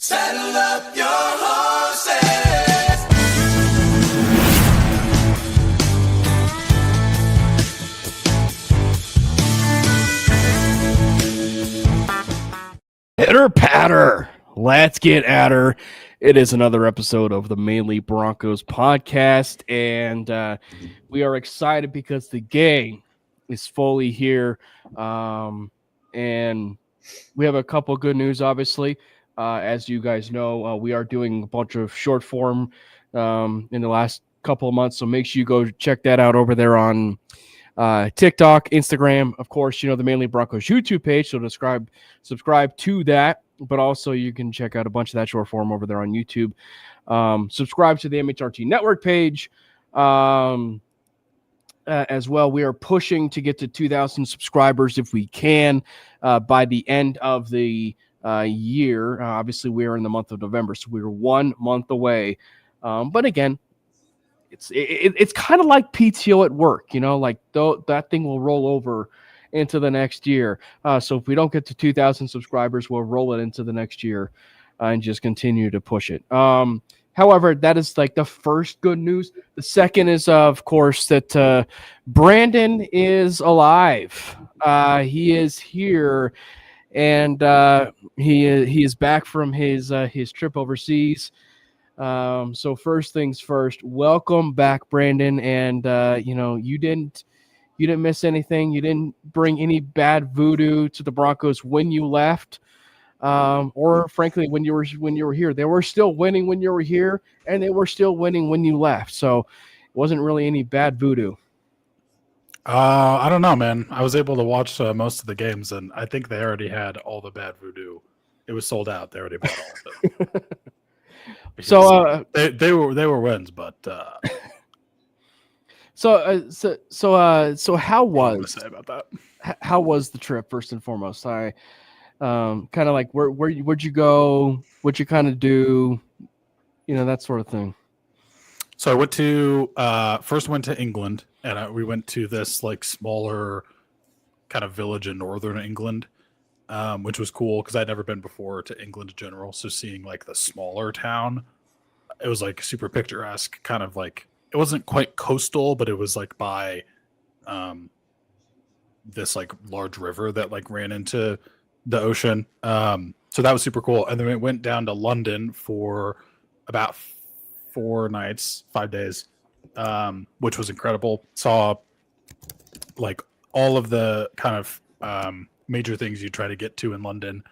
Saddle up your horses. Hitter patter. Let's get at her. It is another episode of the Mainly Broncos podcast, and we are excited because the gang is fully here, and we have a couple good news. Obviously, as you guys know, we are doing a bunch of short form in the last couple of months, so make sure you go check that out over there on TikTok, Instagram, of course, the Mainly Broncos YouTube page. So subscribe to that, but also you can check out a bunch of that short form over there on YouTube. Subscribe to the MHRT Network page as well. We are pushing to get to 2,000 subscribers if we can by the end of the year. Obviously, we are in the month of November, so we're 1 month away. But again, it's kind of like PTO at work, that thing will roll over into the next year. So if we don't get to 2,000 subscribers, we'll roll it into the next year and just continue to push it. However, that is like the first good news. The second is, of course, that Brandon is alive. He is here, and he is back from his trip overseas. So first things first, welcome back, Brandon. And you didn't miss anything. You didn't bring any bad voodoo to the Broncos when you left, or frankly when you were here. They were still winning when you were here, and they were still winning when you left. So it wasn't really any bad voodoo. I don't know, man. I was able to watch most of the games, and I think they already had all the bad voodoo. It was sold out. They already bought all of it. So they were wins, but so how was say about that? How was the trip first and foremost? I kind of like where'd you go? What'd you kind of do? That sort of thing. So I went to first went to England, and we went to this like smaller kind of village in northern England, which was cool because I'd never been before to England in general. So seeing like the smaller town, it was like super picturesque, kind of like it wasn't quite coastal, but it was like by this like large river that like ran into the ocean. So that was super cool. And then we went down to London for about 5 days, which was incredible. Saw like all of the kind of major things you try to get to in London.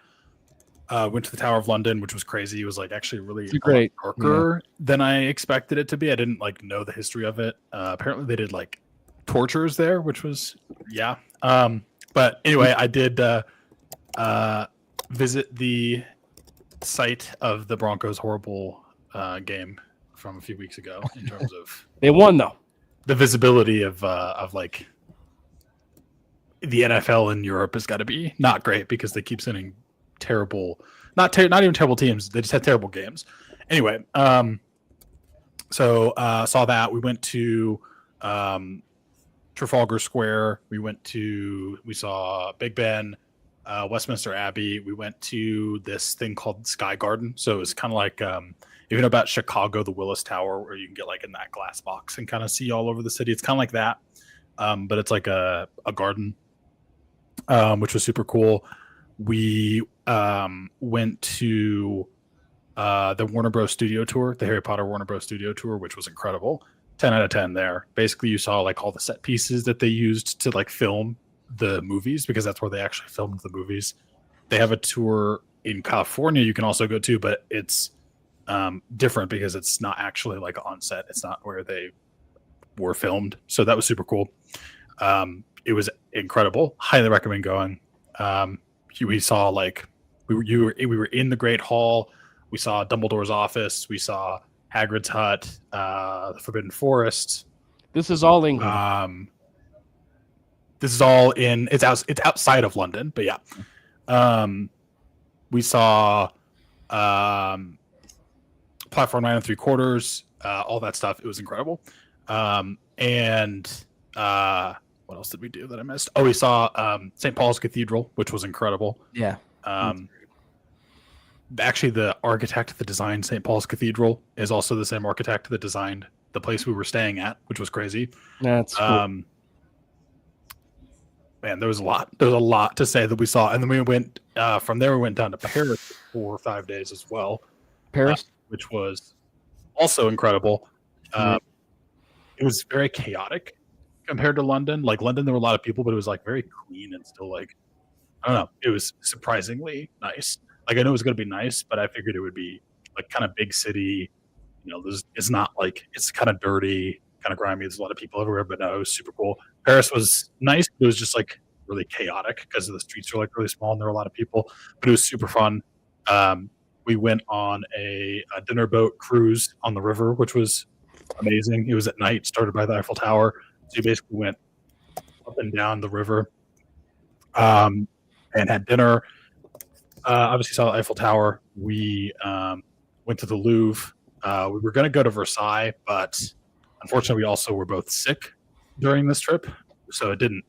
Went to the Tower of London, which was crazy. It was like actually really great, darker than I expected it to be. I didn't like know the history of it. Apparently they did like tortures there, which was but anyway, I did visit the site of the Broncos' horrible game from a few weeks ago in terms of they won though. The visibility of like the NFL in Europe has got to be not great because they keep sending terrible, not even terrible teams. They just had terrible games. Anyway, so saw that. We went to Trafalgar Square. We saw Big Ben, Westminster Abbey. We went to this thing called Sky Garden. So it's kind of like you know about Chicago, the Willis Tower, where you can get like in that glass box and kind of see all over the city. It's kind of like that, but it's like a garden, which was super cool. We went to the Warner Bros. Studio tour, the Harry Potter Warner Bros. Studio tour, which was incredible. 10 out of 10 there. Basically, you saw like all the set pieces that they used to like film the movies because that's where they actually filmed the movies. They have a tour in California you can also go to, but it's different because it's not actually like on set. It's not where they were filmed. So that was super cool. It was incredible. Highly recommend going. We saw like we were in the Great Hall. We saw Dumbledore's office. We saw Hagrid's hut, the Forbidden Forest. This is all England. This is all in. It's outside of London, but yeah. We saw Platform 9 3/4, all that stuff. It was incredible. And what else did we do that I missed? Oh, we saw St. Paul's Cathedral, which was incredible. Yeah. actually the architect that designed St. Paul's Cathedral is also the same architect that designed the place we were staying at, which was crazy. That's cool. Man, there was a lot. There was a lot to say that we saw, and then we went from there. We went down to Paris for 4 or 5 days as well. Paris, which was also incredible. It was very chaotic compared to London. Like London, there were a lot of people, but it was like very clean and still like, I don't know. It was surprisingly nice. Like I know it was going to be nice, but I figured it would be like kind of big city. You know, it's not like it's kind of dirty, kind of grimy. There's a lot of people everywhere, but no, it was super cool. Paris was nice. It was just like really chaotic because the streets were like really small and there were a lot of people, but it was super fun. We went on a dinner boat cruise on the river, which was amazing. It was at night, started by the Eiffel Tower. So you basically went up and down the river and had dinner. Obviously saw the Eiffel Tower. We went to the Louvre. We were going to go to Versailles, but unfortunately we also were both sick during this trip. So it didn't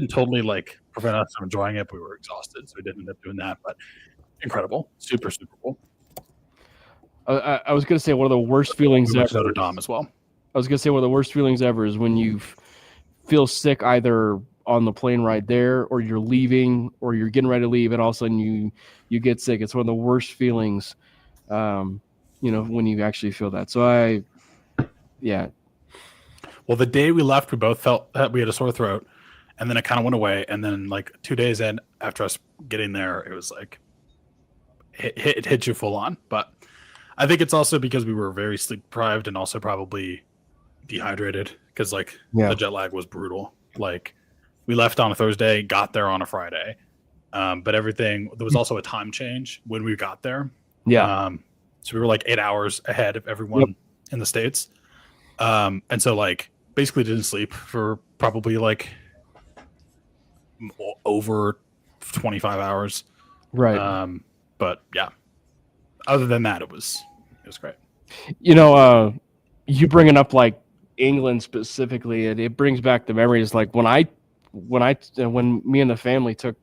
totally like prevent us from enjoying it, but we were exhausted. So we didn't end up doing that, but incredible. Super, super cool. I was going to say one of the worst feelings ever. Notre Dame as well. I was going to say one of the worst feelings ever is when you feel sick either on the plane ride there or you're leaving or you're getting ready to leave and all of a sudden you get sick. It's one of the worst feelings, when you actually feel that. So yeah. Well, the day we left, we both felt that we had a sore throat and then it kind of went away. And then like 2 days in after us getting there, it was like, it hit you full on. But I think it's also because we were very sleep deprived and also probably dehydrated because the jet lag was brutal. Like we left on a Thursday, got there on a Friday, but there was also a time change when we got there. Yeah. So we were like 8 hours ahead of everyone in the States. And so like basically didn't sleep for probably like over 25 hours. Right. But yeah, other than that, it was great. You bringing up like England specifically, it brings back the memories. Like when me and the family took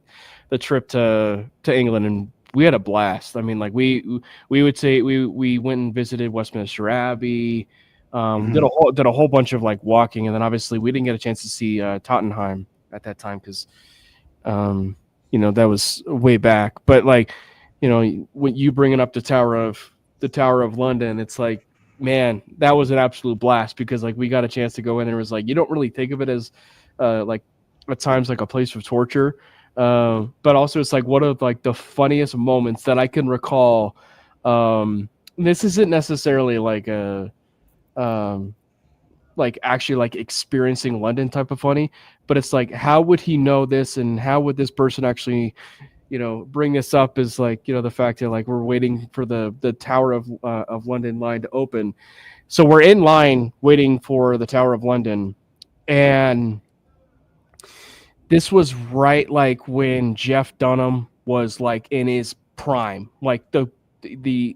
the trip to England, and we had a blast. I mean, like we would say we went and visited Westminster Abbey, did a whole bunch of like walking, and then obviously we didn't get a chance to see Tottenham at that time because that was way back. But like when you bringing up the Tower of London, it's like, man, that was an absolute blast because like we got a chance to go in and it was like you don't really think of it as like at times like a place of torture, but also it's like one of like the funniest moments that I can recall. This isn't necessarily like a like actually like experiencing London type of funny, but it's like how would he know this and how would this person actually bring this up is like, the fact that like we're waiting for the Tower of London line to open. So we're in line waiting for the Tower of London. And this was right like when Jeff Dunham was like in his prime, like the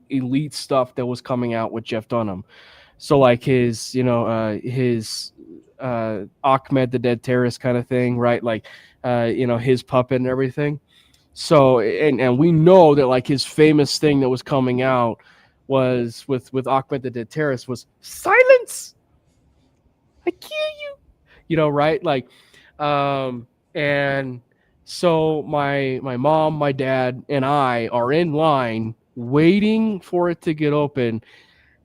elite stuff that was coming out with Jeff Dunham. So like his Ahmed the Dead Terrorist kind of thing, right? Like, his puppet and everything. So, and we know that like his famous thing that was coming out was with Ahmed the Dead Terrorist was silence. I kill you, right? Like, and so my mom, my dad, and I are in line waiting for it to get open.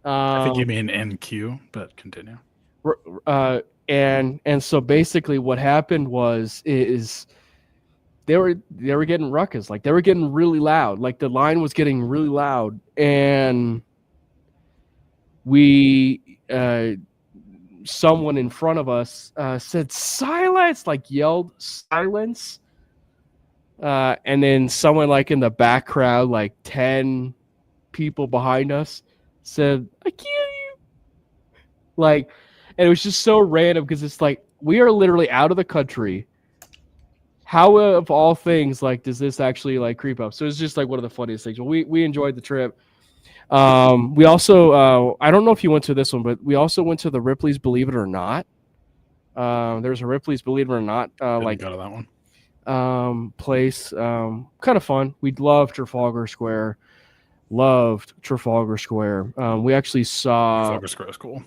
I think you mean NQ, but continue. And so basically what happened is they were getting ruckus, like they were getting really loud, like the line was getting really loud, and someone in front of us said silence, like yelled silence, and then someone like in the back crowd, like 10 people behind us said, I kill you. Like, and it was just so random because it's like we are literally out of the country. How of all things, like, does this actually like creep up? So it's just like one of the funniest things. Well, we enjoyed the trip. We also, I don't know if you went to this one, but we also went to the Ripley's Believe It or Not. There's a Ripley's Believe It or Not, like go to that one. place. Kind of fun. We love Trafalgar Square. Loved Trafalgar Square. We actually saw Trafalgar Square is cool.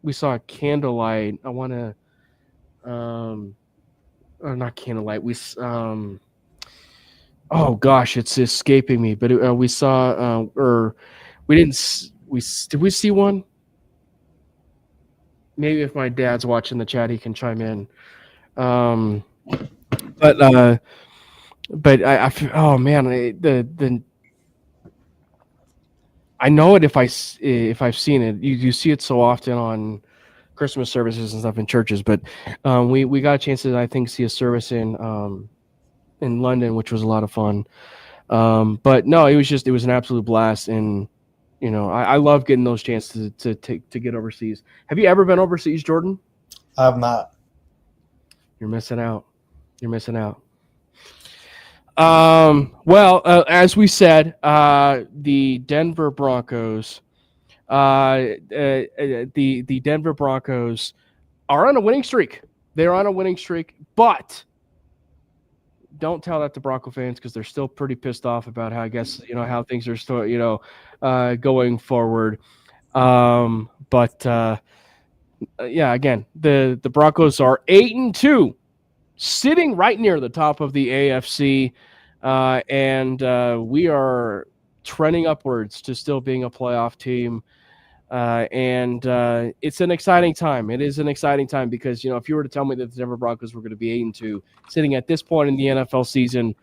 we saw Candlelight. I want to or not Candlelight. Oh gosh, it's escaping me. But we saw or we didn't. Did we see one? Maybe if my dad's watching the chat, he can chime in. But oh man, I know it if I've seen it. You see it so often on Christmas services and stuff in churches. But we got a chance to, I think, see a service in London, which was a lot of fun. But no, it was an absolute blast, and I love getting those chances to get overseas. Have you ever been overseas, Jordan? I have not. You're missing out. Well, as we said, the Denver Broncos, the Denver Broncos are on a winning streak. They're on a winning streak, but don't tell that to Bronco fans because they're still pretty pissed off about how how things are still going forward. Yeah, again, the Broncos are 8-2, sitting right near the top of the AFC, and we are trending upwards to still being a playoff team. And it's an exciting time. It is an exciting time because, if you were to tell me that the Denver Broncos were going to be 8-2 sitting at this point in the NFL season,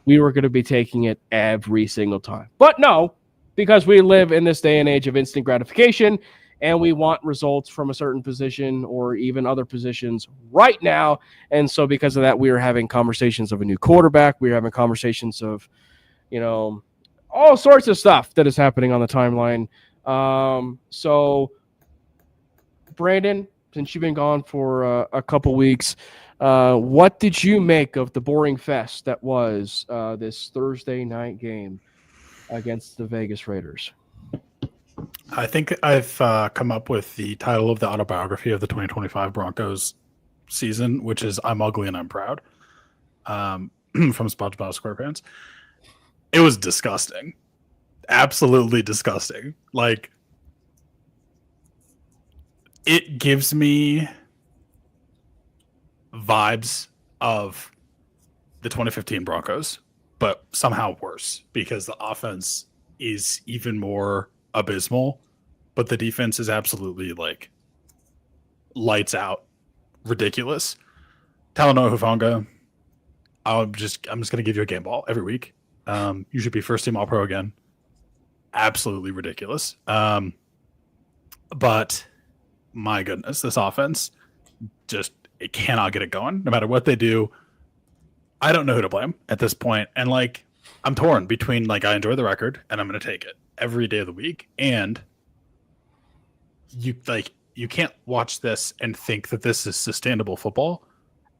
we were going to be taking it every single time. But no, because we live in this day and age of instant gratification and we want results from a certain position or even other positions right now. And so because of that, we are having conversations of a new quarterback. We're having conversations of, all sorts of stuff that is happening on the timeline. So Brandon, since you've been gone for a couple weeks, what did you make of the boring fest that was this Thursday night game against the Vegas Raiders? I think I've come up with the title of the autobiography of the 2025 Broncos season, which is "I'm Ugly and I'm Proud," from SpongeBob SquarePants. It was disgusting. Absolutely disgusting. Like, it gives me vibes of the 2015 Broncos, but somehow worse because the offense is even more abysmal, but the defense is absolutely like lights out, ridiculous. Talanoa Hufanga, I'm just gonna give you a game ball every week. You should be first team All Pro again. Absolutely ridiculous. But my goodness, this offense it cannot get it going no matter what they do. I don't know who to blame at this point. And like, I'm torn between like, I enjoy the record and I'm going to take it every day of the week. And you can't watch this and think that this is sustainable football.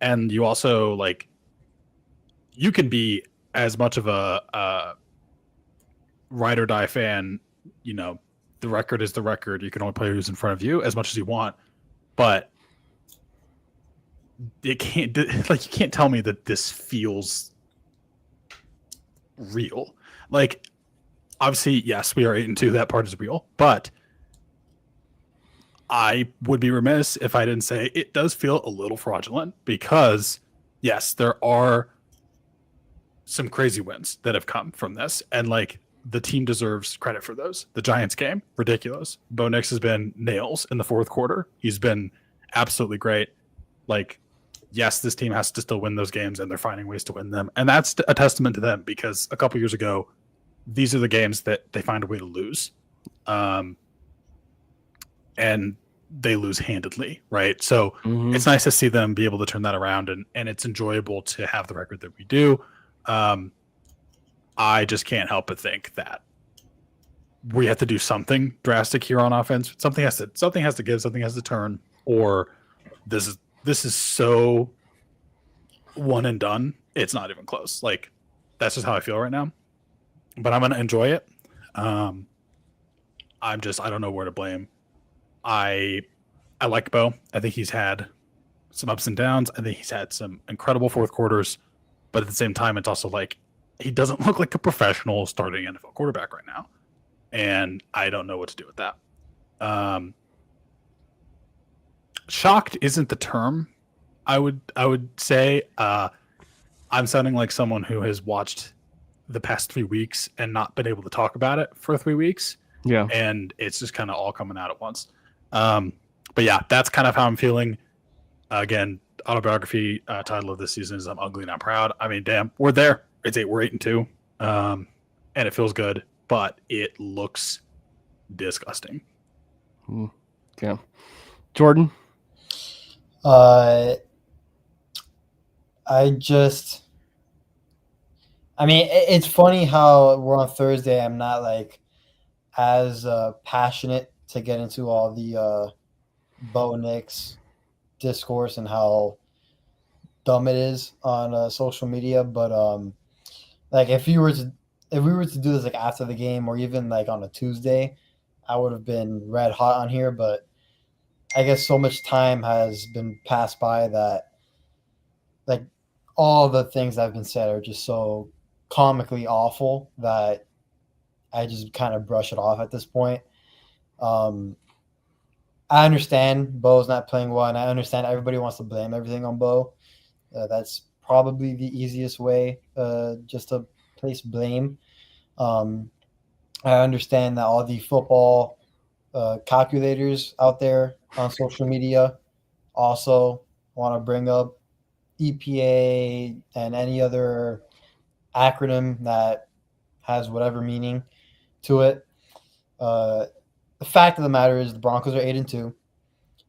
And you also like, you can be as much of a ride or die fan, the record is the record. You can only play who's in front of you as much as you want, but you can't tell me that this feels real. Like, obviously, yes, we are 8-2. That part is real, but I would be remiss if I didn't say it does feel a little fraudulent because, yes, there are some crazy wins that have come from this, and like, the team deserves credit for those. The Giants game, ridiculous. Bo Nix has been nails in the fourth quarter. He's been absolutely great. Like, yes, this team has to still win those games, and they're finding ways to win them. And that's a testament to them because a couple years ago, these are the games that they find a way to lose. And they lose handedly, right? So It's nice to see them be able to turn that around, and it's enjoyable to have the record that we do. I just can't help but think that we have to do something drastic here on offense. Something has to give, something has to turn, or this is so one and done. It's not even close. Like, that's just how I feel right now. But I'm gonna enjoy it. I don't know where to blame. I like Bo. I think he's had some ups and downs. I think he's had some incredible fourth quarters, but at the same time, it's also like he doesn't look like a professional starting NFL quarterback right now, and I don't know what to do with that. Shocked isn't the term. I would say I'm sounding like someone who has watched the past 3 weeks and not been able to talk about it for 3 weeks. Yeah. And it's just kind of all coming out at once. But yeah, that's kind of how I'm feeling. Again, autobiography title of this season is "I'm Ugly Not Proud." I mean, damn, we're there. We're 8-2, and it feels good, but it looks disgusting. Yeah, Jordan. I mean, it's funny how we're on Thursday. I'm not like as passionate to get into all the Bo Nix discourse and how dumb it is on social media. But like if we were to do this like after the game or even like on a Tuesday, I would have been red hot on here. But I guess so much time has been passed by that like all the things that have been said are just so comically awful that I just kind of brush it off at this point. I understand Bo's not playing well, and I understand everybody wants to blame everything on Bo. That's probably the easiest way just to place blame. I understand that all the football calculators out there on social media also want to bring up EPA and any other acronym that has whatever meaning to it. The fact of the matter is the Broncos are 8-2.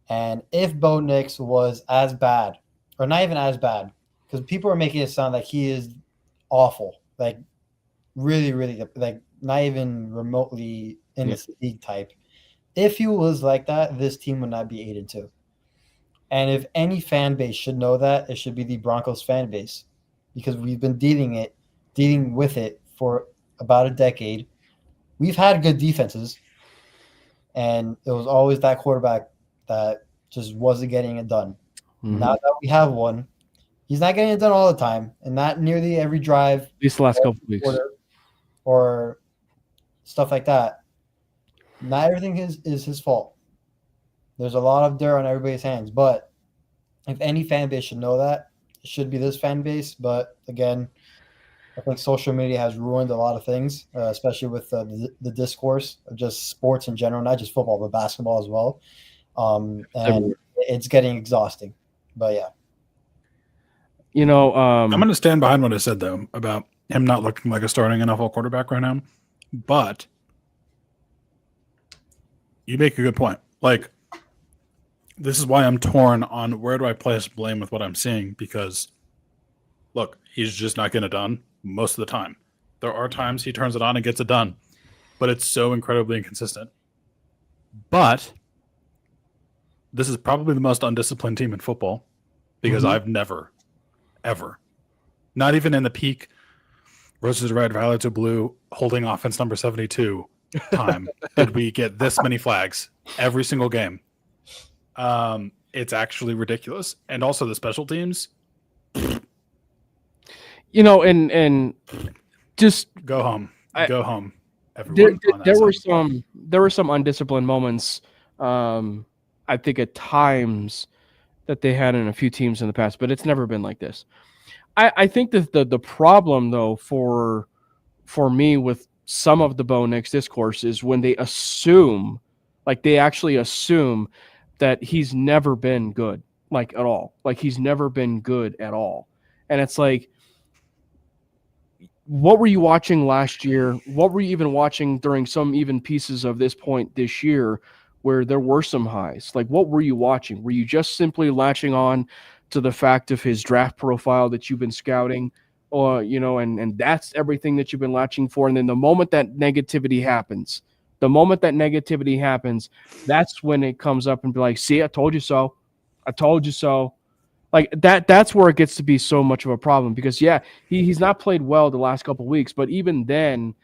And if Bo Nix was as bad, or not even as bad, because people are making it sound like he is awful, like really, really, like not even remotely in the league type. If he was like that, this team would not be 8-2. And if any fan base should know that, it should be the Broncos fan base, because we've been dealing with it for about a decade. We've had good defenses, and it was always that quarterback that just wasn't getting it done. Mm-hmm. Now that we have one, he's not getting it done all the time, and not nearly every drive. These last couple of weeks. Or stuff like that. Not everything is his fault. There's a lot of dirt on everybody's hands, but if any fan base should know that, it should be this fan base. But again, I think social media has ruined a lot of things, especially with the discourse of just sports in general, not just football, but basketball as well. And it's getting exhausting. But yeah. You know, I'm going to stand behind what I said, though, about him not looking like a starting NFL quarterback right now. But you make a good point. Like, this is why I'm torn on where do I place blame with what I'm seeing, because, look, he's just not getting it done most of the time. There are times he turns it on and gets it done, but it's so incredibly inconsistent. But this is probably the most undisciplined team in football, because I've never, ever, not even in the peak roses are red, violets are blue, holding offense number 72 time, did we get this many flags every single game. It's actually ridiculous. And also the special teams. You know, and just go home. Go home. Everyone. There were some undisciplined moments. I think at times that they had in a few teams in the past, but it's never been like this. I think that the problem though for me with some of the Bo Nix discourse is when they assume, like they actually assume that he's never been good, like at all. Like he's never been good at all. And it's like, what were you watching last year? What were you even watching during some even pieces of this point this year where there were some highs? Like, what were you watching? Were you just simply latching on to the fact of his draft profile that you've been scouting, or, you know, and that's everything that you've been latching for? And then the moment that negativity happens, that's when it comes up and be like, see, I told you so. I told you so. Like that's where it gets to be so much of a problem, because he's not played well the last couple of weeks, but even then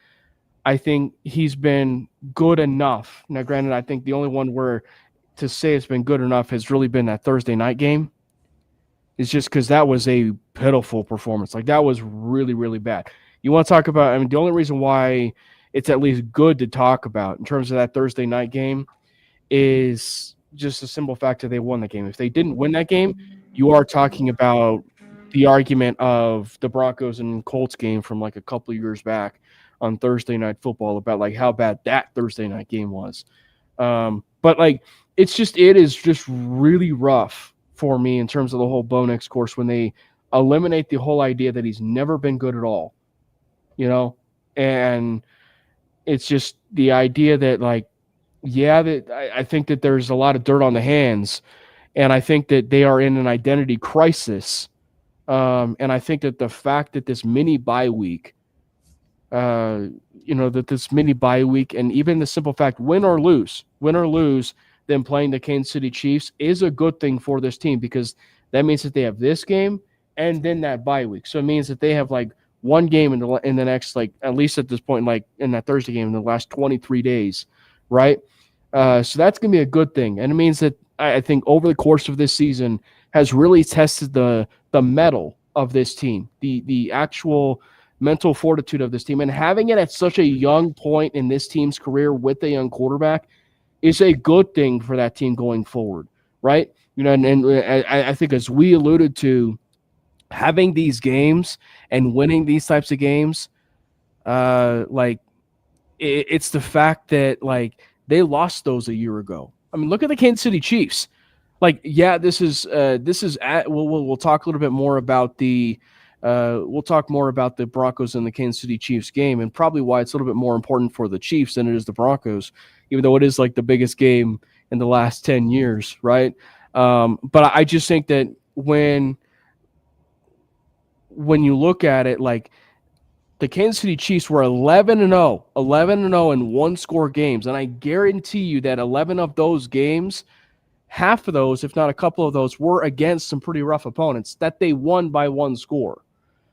I think he's been good enough. Now, granted, I think the only one where to say it's been good enough has really been that Thursday night game. It's just because that was a pitiful performance. Like that was really, really bad. You want to talk about, I mean, the only reason why it's at least good to talk about in terms of that Thursday night game is just the simple fact that they won the game. If they didn't win that game, you are talking about the argument of the Broncos and Colts game from like a couple of years back on Thursday Night Football about like how bad that Thursday night game was. But like it is just really rough for me in terms of the whole Bo Nix course when they eliminate the whole idea that he's never been good at all, and it's just the idea that like, yeah, that I think that there's a lot of dirt on the hands, and I think that they are in an identity crisis. And I think that the fact that this mini bye week, and even the simple fact, win or lose, them playing the Kansas City Chiefs is a good thing for this team because that means that they have this game and then that bye week. So it means that they have like one game in the next, like at least at this point, like in that Thursday game in the last 23 days, right? So that's going to be a good thing. And it means that I think over the course of this season has really tested the mettle of this team, the actual mental fortitude of this team. And having it at such a young point in this team's career with a young quarterback is a good thing for that team going forward, right? And I think as we alluded to, having these games and winning these types of games, it's the fact that like they lost those a year ago. I mean, look at the Kansas City Chiefs. Like, yeah, we'll talk a little bit more about the Broncos and the Kansas City Chiefs game, and probably why it's a little bit more important for the Chiefs than it is the Broncos, even though it is like the biggest game in the last 10 years, right? But I just think that when you look at it, like the Kansas City Chiefs were 11-0 in one-score games, and I guarantee you that 11 of those games, half of those, if not a couple of those, were against some pretty rough opponents that they won by one score.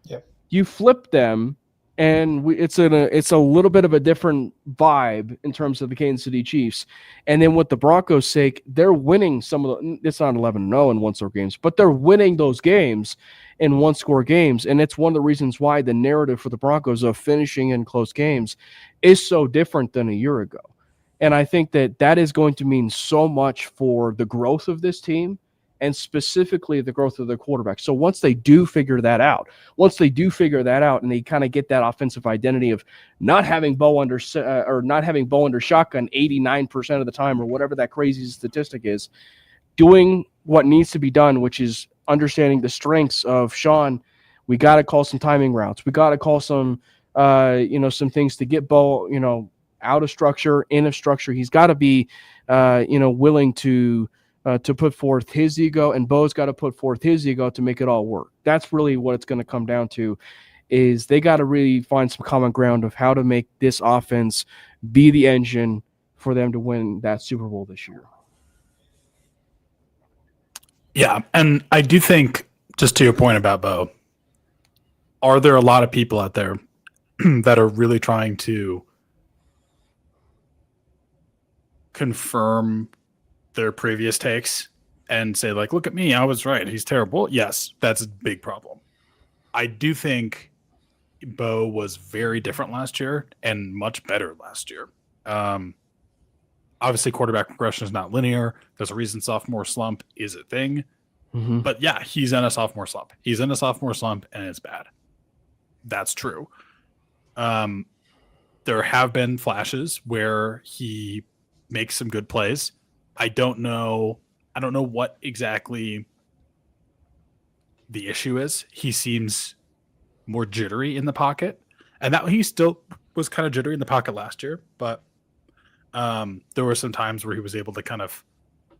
Yep. You flip them, and it's a little bit of a different vibe in terms of the Kansas City Chiefs. And then with the Broncos' sake, they're winning some of the – it's not 11-0 in one-score games, but they're winning those games in one-score games. And it's one of the reasons why the narrative for the Broncos of finishing in close games is so different than a year ago. And I think that is going to mean so much for the growth of this team and specifically the growth of their quarterback. So once they do figure that out and they kind of get that offensive identity of not having Bo under shotgun 89% of the time or whatever that crazy statistic is, doing what needs to be done, which is understanding the strengths of Sean, we got to call some timing routes. We got to call some things to get Bo, out of structure, in a structure. He's got to be, willing to put forth his ego, and Bo's got to put forth his ego to make it all work. That's really what it's going to come down to, is they got to really find some common ground of how to make this offense be the engine for them to win that Super Bowl this year. Yeah, and I do think, just to your point about Bo, are there a lot of people out there that are really trying to confirm their previous takes and say, like, look at me, I was right, he's terrible? Yes, that's a big problem. I do think Bo was very different last year and much better last year. Obviously, quarterback progression is not linear. There's a reason sophomore slump is a thing. Mm-hmm. But yeah, he's in a sophomore slump. He's in a sophomore slump, and it's bad. That's true. There have been flashes where he makes some good plays. I don't know what exactly the issue is. He seems more jittery in the pocket, and that he still was kind of jittery in the pocket last year, but there were some times where he was able to kind of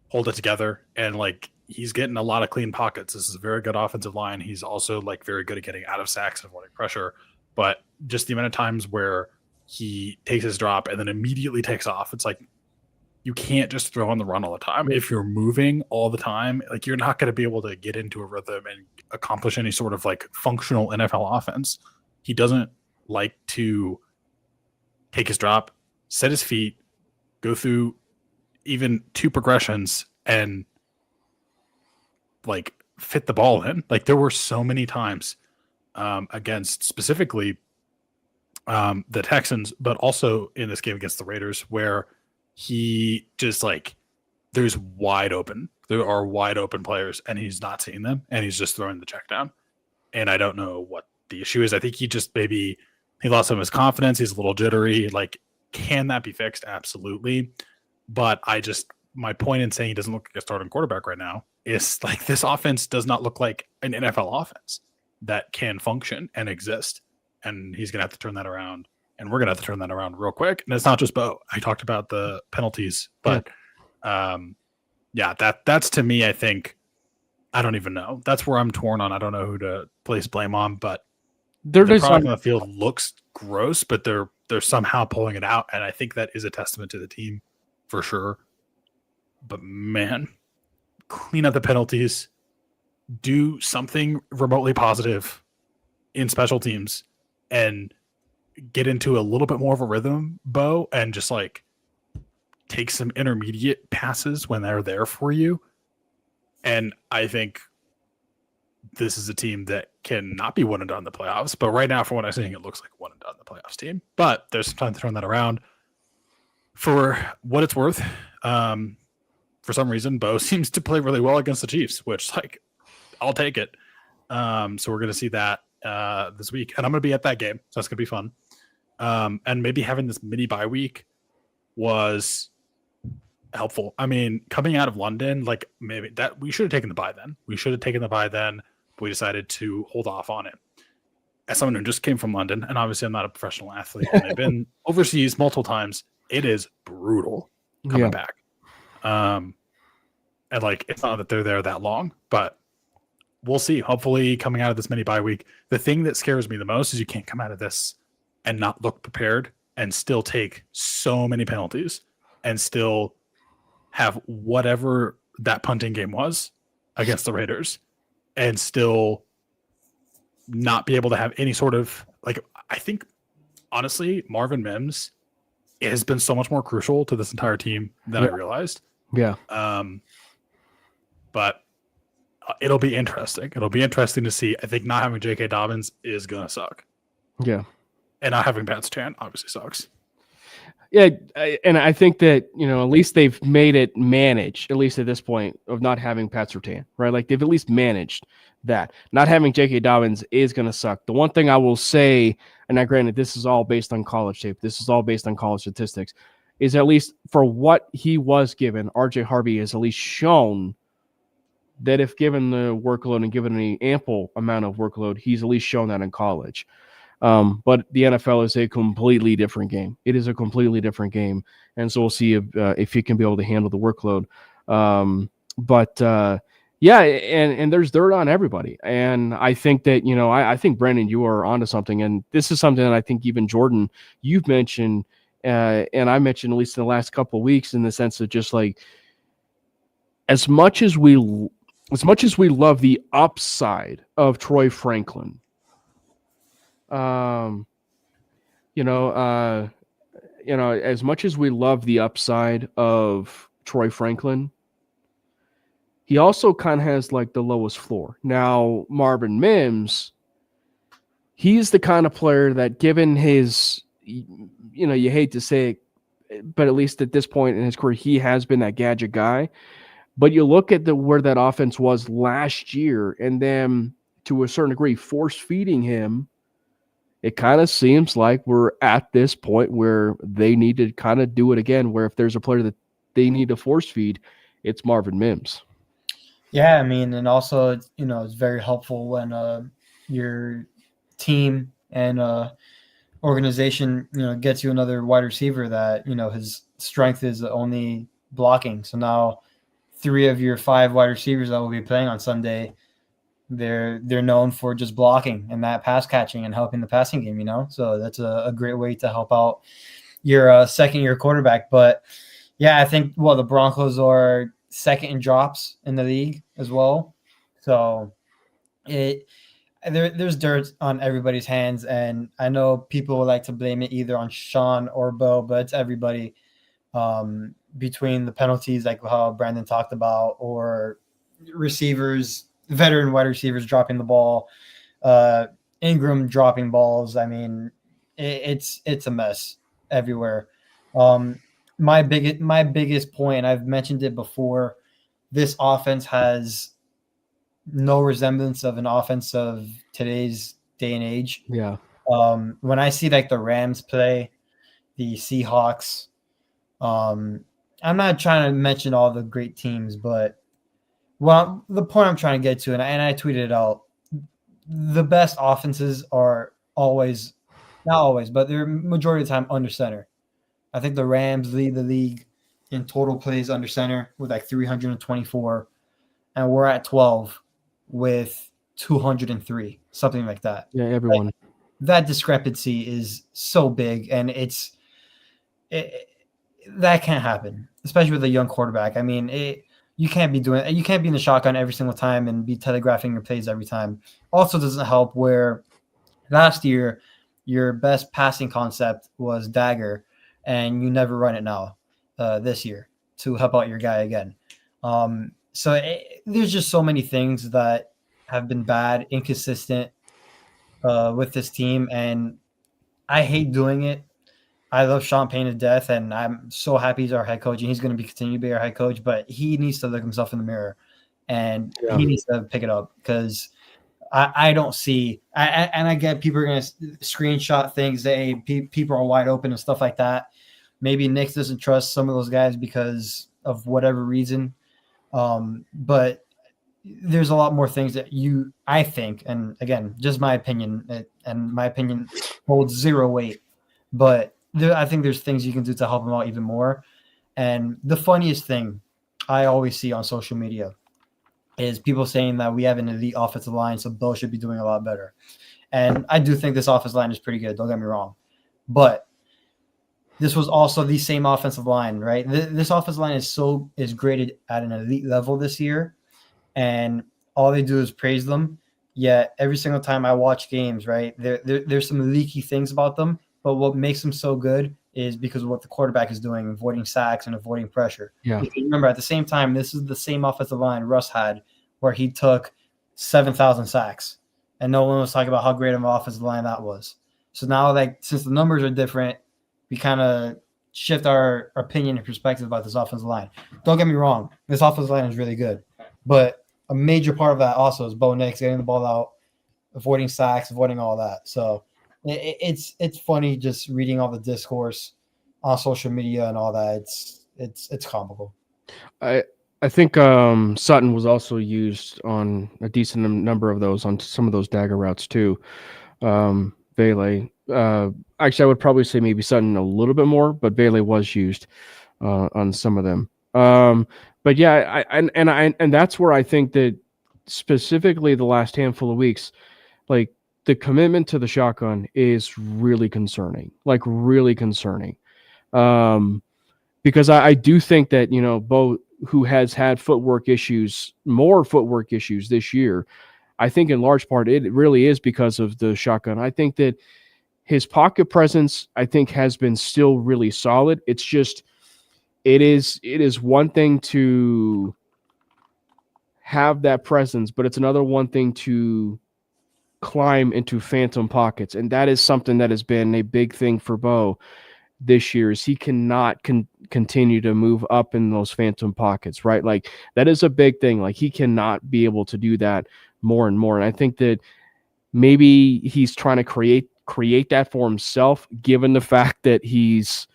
hold it together, and like he's getting a lot of clean pockets. This is a very good offensive line. He's also like very good at getting out of sacks and avoiding pressure, but just the amount of times where he takes his drop and then immediately takes off, it's like, you can't just throw on the run all the time. If you're moving all the time, like you're not going to be able to get into a rhythm and accomplish any sort of like functional NFL offense. He doesn't like to take his drop, set his feet, go through even two progressions and like fit the ball in. Like there were so many times against specifically the Texans, but also in this game against the Raiders, where he just there are wide open players, and he's not seeing them, and he's just throwing the check down. And I don't know what the issue is. I think he just he lost some of his confidence. He's a little jittery. Can that be fixed? Absolutely. But my point in saying he doesn't look like a starting quarterback right now is this offense does not look like an NFL offense that can function and exist. And he's going to have to turn that around, and we're going to have to turn that around real quick. And it's not just Bo. I talked about the penalties, but that's to me, I think, I don't even know. That's where I'm torn on. I don't know who to place blame on, but the product on the field looks gross, but they're somehow pulling it out. And I think that is a testament to the team for sure. But man, clean up the penalties, do something remotely positive in special teams, and get into a little bit more of a rhythm, Bo, and just take some intermediate passes when they're there for you. And I think this is a team that cannot be one and done in the playoffs. But right now, from what I'm seeing, it looks like one and done in the playoffs team. But there's some time to turn that around. For what it's worth, for some reason, Bo seems to play really well against the Chiefs, which I'll take it. So we're going to see that this week, and I'm going to be at that game, so that's going to be fun. And maybe having this mini bye week was helpful. I mean, coming out of London, maybe that we should have taken the bye then. But we decided to hold off on it. As someone who just came from London, and obviously I'm not a professional athlete, and I've been overseas multiple times, it is brutal coming back. And it's not that they're there that long, but we'll see. Hopefully, coming out of this mini bye week, the thing that scares me the most is you can't come out of this and not look prepared and still take so many penalties and still have whatever that punting game was against the Raiders and still not be able to have any sort of I think honestly, Marvin Mims has been so much more crucial to this entire team than I realized. Yeah. But it'll be interesting. It'll be interesting to see. I think not having J.K. Dobbins is going to suck. Yeah. And not having Pat Surtain obviously sucks. Yeah, and I think that, at least they've made it managed, at least at this point, of not having Pat Surtain, right? They've at least managed that. Not having J.K. Dobbins is going to suck. The one thing I will say, and now granted, this is all based on college tape, this is all based on college statistics, is at least for what he was given, R.J. Harvey has at least shown that if given the workload and given an ample amount of workload, he's at least shown that in college. But the NFL is a completely different game. It is a completely different game. And so we'll see if he can be able to handle the workload. Yeah, and there's dirt on everybody. And I think that, I think, Brandon, you are onto something. And this is something that I think even Jordan, you've mentioned, and I mentioned at least in the last couple of weeks, in the sense of just as much as we love the upside of Troy Franklin, as much as we love the upside of Troy Franklin, he also kind of has the lowest floor. Now, Marvin Mims, he's the kind of player that, given his, you hate to say it, but at least at this point in his career, he has been that gadget guy. But you look at where that offense was last year, and then to a certain degree, force feeding him, it kind of seems like we're at this point where they need to kind of do it again, where if there's a player that they need to force feed, it's Marvin Mims. Yeah, I mean, and also, it's very helpful when your team and organization, gets you another wide receiver that, his strength is only blocking. So now 3 of your 5 wide receivers that will be playing on Sunday, they're known for just blocking and that pass catching and helping the passing game, So that's a great way to help out your second-year quarterback. But, yeah, I think, the Broncos are second in drops in the league as well. So there's dirt on everybody's hands, and I know people would like to blame it either on Sean or Bo, but it's everybody, between the penalties, like how Brandon talked about, or receivers, veteran wide receivers dropping the ball, Ingram dropping balls. I mean, it's a mess everywhere. My biggest point, I've mentioned it before, this offense has no resemblance of an offense of today's day and age. Yeah. When I see like the Rams play, the Seahawks, I'm not trying to mention all the great teams, but the point I'm trying to get to, and I tweeted it out, the best offenses are always, not always, but they're majority of the time under center. I think the Rams lead the league in total plays under center with like 324, and we're at 12 with 203, something like that. Yeah, everyone. Like, that discrepancy is so big, and that can't happen, especially with a young quarterback. I mean, you can't be in the shotgun every single time and be telegraphing your plays every time. Also doesn't help where last year your best passing concept was dagger, and you never run it now this year to help out your guy again. So there's just so many things that have been bad, inconsistent with this team, and I hate doing it. I love Sean Payne to death, and I'm so happy he's our head coach, and he's going to continue to be our head coach. But he needs to look himself in the mirror, and he needs to pick it up, because I don't see. And I get people are going to screenshot things that, hey, people are wide open and stuff like that. Maybe Nick doesn't trust some of those guys because of whatever reason, but there's a lot more things that I think, and again, just my opinion, and my opinion holds zero weight, but I think there's things you can do to help him out even more. And the funniest thing I always see on social media is people saying that we have an elite offensive line, so Bo should be doing a lot better. And I do think this offensive line is pretty good, don't get me wrong. But this was also the same offensive line, right? This offensive line is graded at an elite level this year, and all they do is praise them. Yet every single time I watch games, right, there's some leaky things about them. But what makes them so good is because of what the quarterback is doing, avoiding sacks and avoiding pressure. Yeah. Because remember, at the same time, this is the same offensive line Russ had, where he took 7,000 sacks, and no one was talking about how great of an offensive line that was. So now, like, since the numbers are different, we kind of shift our opinion and perspective about this offensive line. Don't get me wrong, this offensive line is really good, but a major part of that also is Bo Nix getting the ball out, avoiding sacks, avoiding all that. So it's funny just reading all the discourse on social media and all that. It's comical. I think Sutton was also used on a decent number of those, on some of those dagger routes too. Vele. Actually, I would probably say maybe Sutton a little bit more, but Vele was used on some of them. But yeah, and that's where I think that specifically the last handful of weeks, like, the commitment to the shotgun is really concerning, because I do think that, Bo, who has had more footwork issues this year, I think in large part it really is because of the shotgun. I think that his pocket presence, I think, has been still really solid. It's just, it is one thing to have that presence, but it's another one thing to climb into phantom pockets, and that is something that has been a big thing for Bo this year. Is he cannot continue to move up in those phantom pockets, right? Like, that is a big thing. Like, he cannot be able to do that more and more. And I think that maybe he's trying to create that for himself, given the fact that he's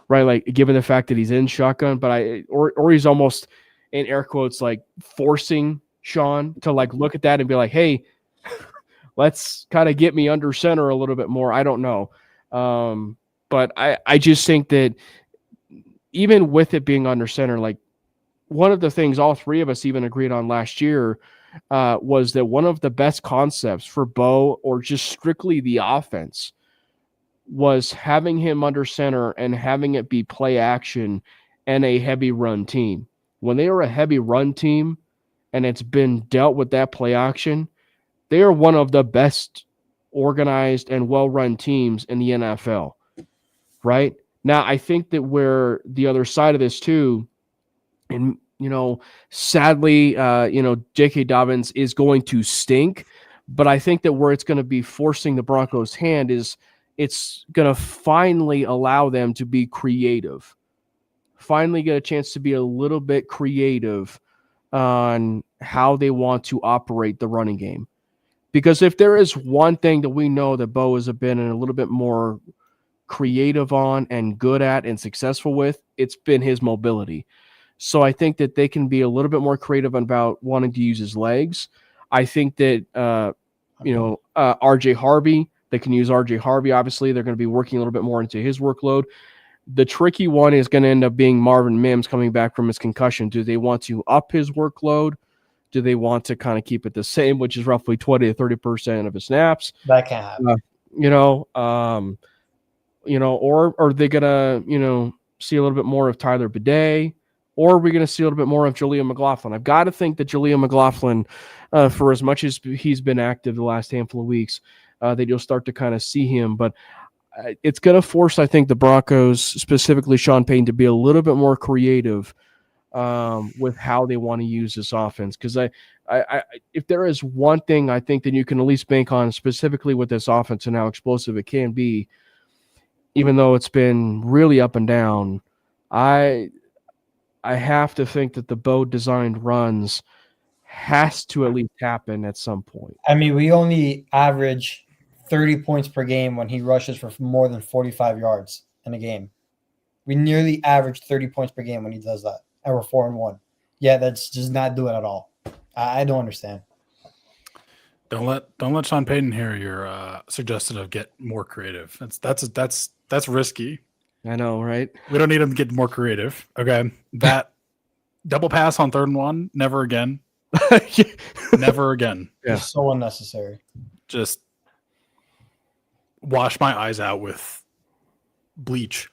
in shotgun, but or he's almost, in air quotes, like, forcing Sean to, like, look at that and be like, hey, let's kind of get me under center a little bit more. I don't know. But I just think that even with it being under center, like, one of the things all three of us even agreed on last year was that one of the best concepts for Bo, or just strictly the offense, was having him under center and having it be play action and a heavy run team. When they are a heavy run team and it's been dealt with that play action, they are one of the best organized and well-run teams in the NFL, right? Now, I think that where the other side of this too, and, sadly, J.K. Dobbins is going to stink, but I think that where it's going to be forcing the Broncos' hand is it's going to finally allow them to be creative. Finally get a chance to be a little bit creative on how they want to operate the running game. Because if there is one thing that we know that Bo has been a little bit more creative on and good at and successful with, it's been his mobility. So I think that they can be a little bit more creative about wanting to use his legs. I think that, RJ Harvey, they can use RJ Harvey. Obviously, they're going to be working a little bit more into his workload. The tricky one is going to end up being Marvin Mims coming back from his concussion. Do they want to up his workload? Do they want to kind of keep it the same, which is roughly 20 to 30% of his snaps? That can't happen. Or are they going to, see a little bit more of Tyler Bidet? Or are we going to see a little bit more of Jaleel McLaughlin? I've got to think that Jaleel McLaughlin, for as much as he's been active the last handful of weeks, that you'll start to kind of see him. But it's going to force, I think, the Broncos, specifically Sean Payton, to be a little bit more creative with how they want to use this offense. Because I if there is one thing I think that you can at least bank on specifically with this offense and how explosive it can be, even though it's been really up and down, I have to think that the Bo designed runs has to at least happen at some point. I mean, we only average 30 points per game when he rushes for more than 45 yards in a game. We nearly average 30 points per game when he does that, and we're 4-1. Yeah, that's just not doing it at all. I don't understand. Don't let Sean Payton hear your suggestion of get more creative. That's risky. I know, right? We don't need him to get more creative. Okay, that double pass on 3rd and 1, never again. Never again. Yeah. It's so unnecessary. Just wash my eyes out with bleach.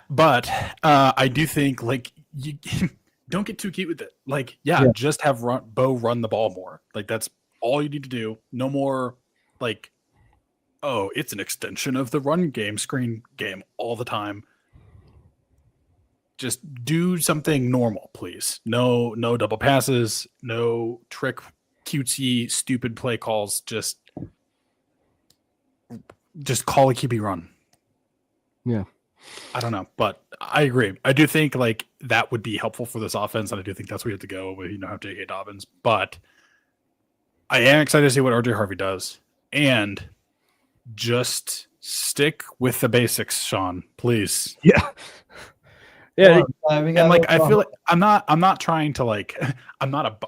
But I do think you don't get too cute with it. Just have Bo run the ball more. That's all you need to do. No more it's an extension of the run game, screen game all the time. Just do something normal, please. No double passes, no trick, cutesy, stupid play calls. Just call a QB run. Yeah. I don't know, but I agree. I do think that would be helpful for this offense, and I do think that's where you have to go with have J.K. Dobbins. But I am excited to see what RJ Harvey does, and just stick with the basics, Sean, please. Yeah. Yeah. I feel like I'm not trying to I'm not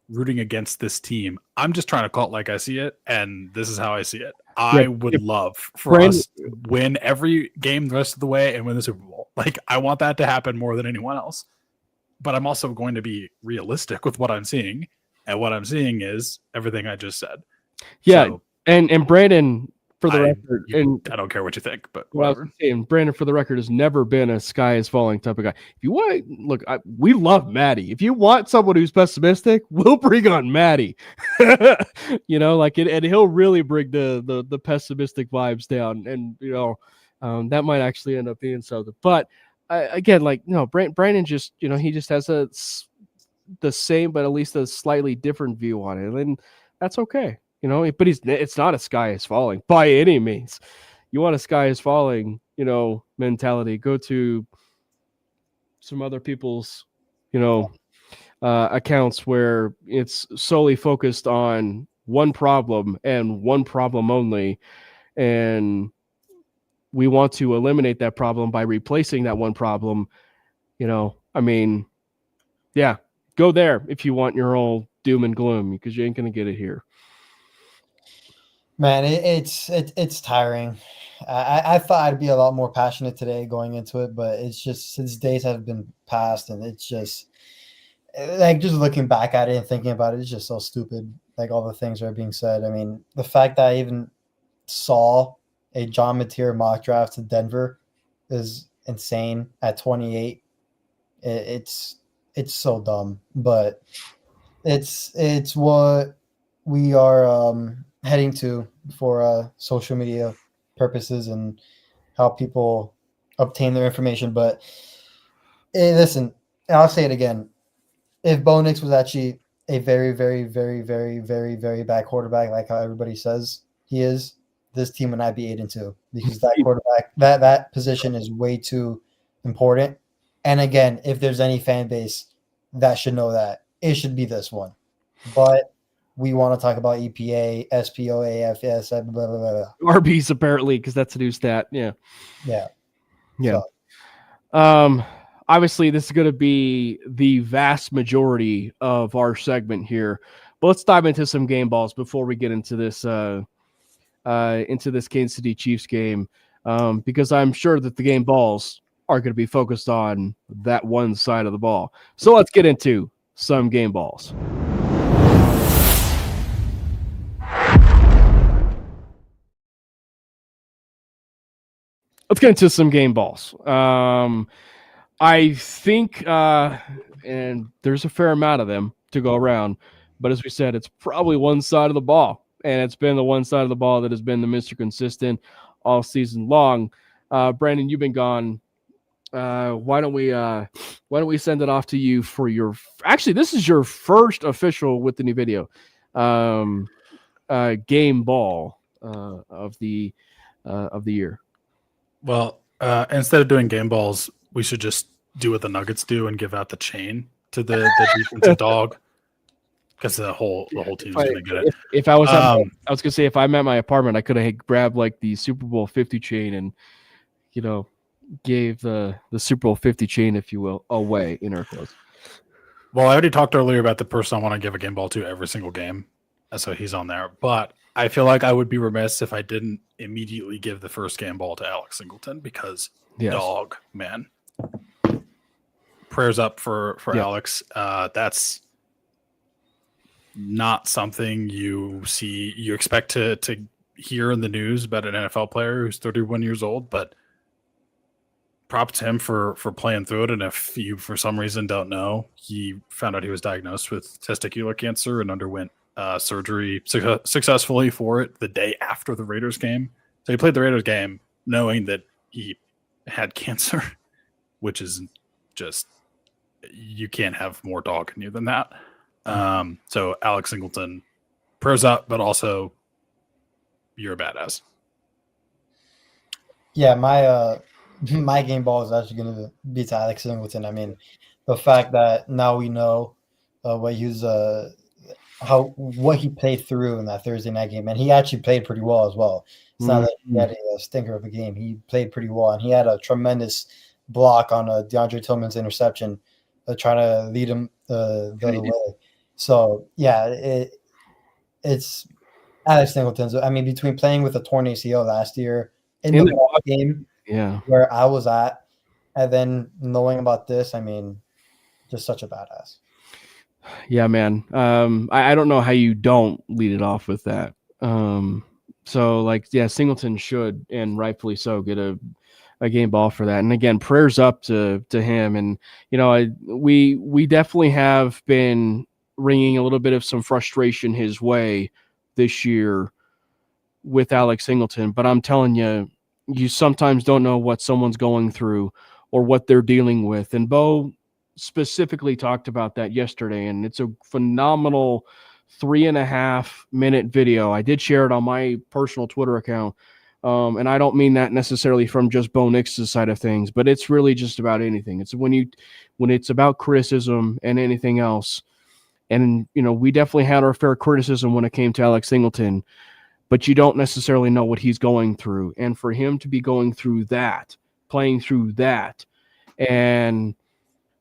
rooting against this team. I'm just trying to call it like I see it, and this is how I see it. I would love for us to win every game the rest of the way and win the Super Bowl. I want that to happen more than anyone else. But I'm also going to be realistic with what I'm seeing, and what I'm seeing is everything I just said. Yeah, so, and Brandon, for the record, I don't care what you think, but whatever. Brandon, for the record, has never been a sky is falling type of guy. If you want, we love Maddie. If you want someone who's pessimistic, we'll bring on Maddie. And he'll really bring the pessimistic vibes down, and that might actually end up being something. But Brandon just, he just has the same, but at least a slightly different view on it, and that's okay. But it's not a sky is falling by any means. You want a sky is falling, mentality. Go to some other people's, accounts where it's solely focused on one problem and one problem only. And we want to eliminate that problem by replacing that one problem. Go there if you want your own doom and gloom, because you ain't going to get it here. Man, it's tiring. I thought I'd be a lot more passionate today going into it, but it's just since days have been passed, and it's just just looking back at it and thinking about it, it's just so stupid. All the things that are being said. I mean, the fact that I even saw a John Mateer mock draft to Denver is insane at 28. It's so dumb, but it's what we are heading to for social media purposes and how people obtain their information. But listen, I'll say it again. If Bo Nix was actually a very, very, very, very, very, very bad quarterback, like how everybody says, he is, this team would not be 8-2 because that quarterback, that position is way too important. And again, if there's any fan base that should know that, it should be this one. But we want to talk about EPA, SPO, AFS, blah, blah, blah, blah. RBs apparently, because that's a new stat. Yeah. Yeah. Yeah. So, Obviously, this is going to be the vast majority of our segment here. But let's dive into some game balls before we get into this Kansas City Chiefs game, because I'm sure that the game balls are going to be focused on that one side of the ball. So let's get into some game balls. Let's get into some game balls. I think, and there's a fair amount of them to go around, but as we said, it's probably one side of the ball, and it's been the one side of the ball that has been the Mr. Consistent all season long. Brandon, you've been gone. Why don't we send it off to you for your? Actually, this is your first official with the new video, game ball of the year. Well, instead of doing game balls, we should just do what the Nuggets do and give out the chain to the defensive dog, because the whole team's gonna get it. If I was, I was gonna say, if I'm at my apartment, I could have grabbed like the Super Bowl 50 chain and, gave the Super Bowl 50 chain, if you will, away in our clothes. Well, I already talked earlier about the person I want to give a game ball to every single game, so he's on there. But I feel like I would be remiss if I didn't immediately give the first game ball to Alex Singleton, because dog, man. Prayers up for Alex. That's not something you expect to hear in the news about an NFL player who's 31 years old, but props to him for playing through it. And if you for some reason don't know, he found out he was diagnosed with testicular cancer and underwent surgery successfully for it the day after the Raiders game. So he played the Raiders game knowing that he had cancer, which is just, you can't have more dog in you than that. So Alex Singleton, prayers up, but also you're a badass. Yeah, my game ball is actually going to be to Alex Singleton. I mean, the fact that now we know what he played through in that Thursday night game, and he actually played pretty well as well. It's not that he had a stinker of a game. He played pretty well, and he had a tremendous block on DeAndre Tillman's interception, trying to lead him the other way. So yeah, it's Alex Singleton's. I mean, between playing with a torn ACL last year in the game, where I was at, and then knowing about this, I mean, just such a badass. Yeah, man. I don't know how you don't lead it off with that. So Singleton should, and rightfully so, get a game ball for that. And again, prayers up to him. And we definitely have been ringing a little bit of some frustration his way this year with Alex Singleton. But I'm telling you, you sometimes don't know what someone's going through or what they're dealing with. And Bo specifically talked about that yesterday, and it's a phenomenal 3.5-minute video. I did share it on my personal Twitter account, and I don't mean that necessarily from just Bo Nix's side of things, but it's really just about anything. It's when it's about criticism and anything else. And we definitely had our fair criticism when it came to Alex Singleton, but you don't necessarily know what he's going through. And for him to be going through that, playing through that, and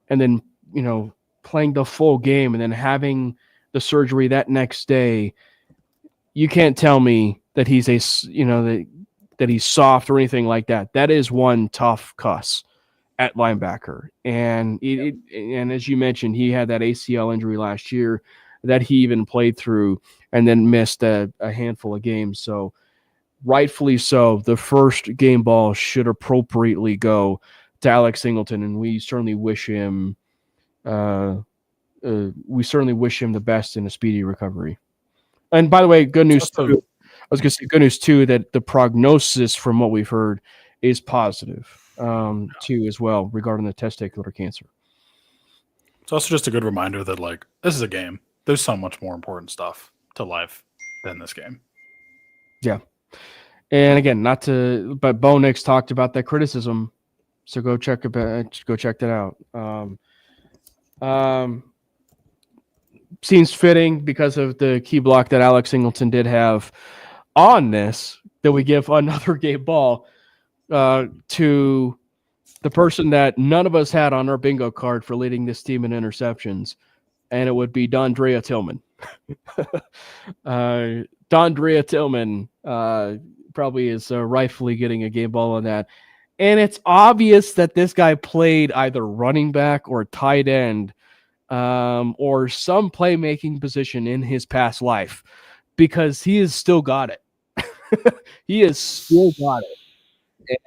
then, playing the full game and then having the surgery that next day, you can't tell me that he's that he's soft or anything like that. That is one tough cuss at linebacker. And and as you mentioned, he had that ACL injury last year that he even played through and then missed a handful of games. So rightfully so, the first game ball should appropriately go to Alex Singleton, and we certainly wish him the best in a speedy recovery. And by the way, good news too. I was going to say good news too, that the prognosis from what we've heard is positive too as well regarding the testicular cancer. It's also just a good reminder that this is a game. There's so much more important stuff to life than this game. And again, but Bo Nix talked about that criticism, so go check that out. Seems fitting because of the key block that Alex Singleton did have on this, that we give another game ball to the person that none of us had on our bingo card for leading this team in interceptions, and it would be Dondrea Tillman. Dondrea Tillman probably is rightfully getting a game ball on that. And it's obvious that this guy played either running back or tight end or some playmaking position in his past life, because he has still got it. He has still got it.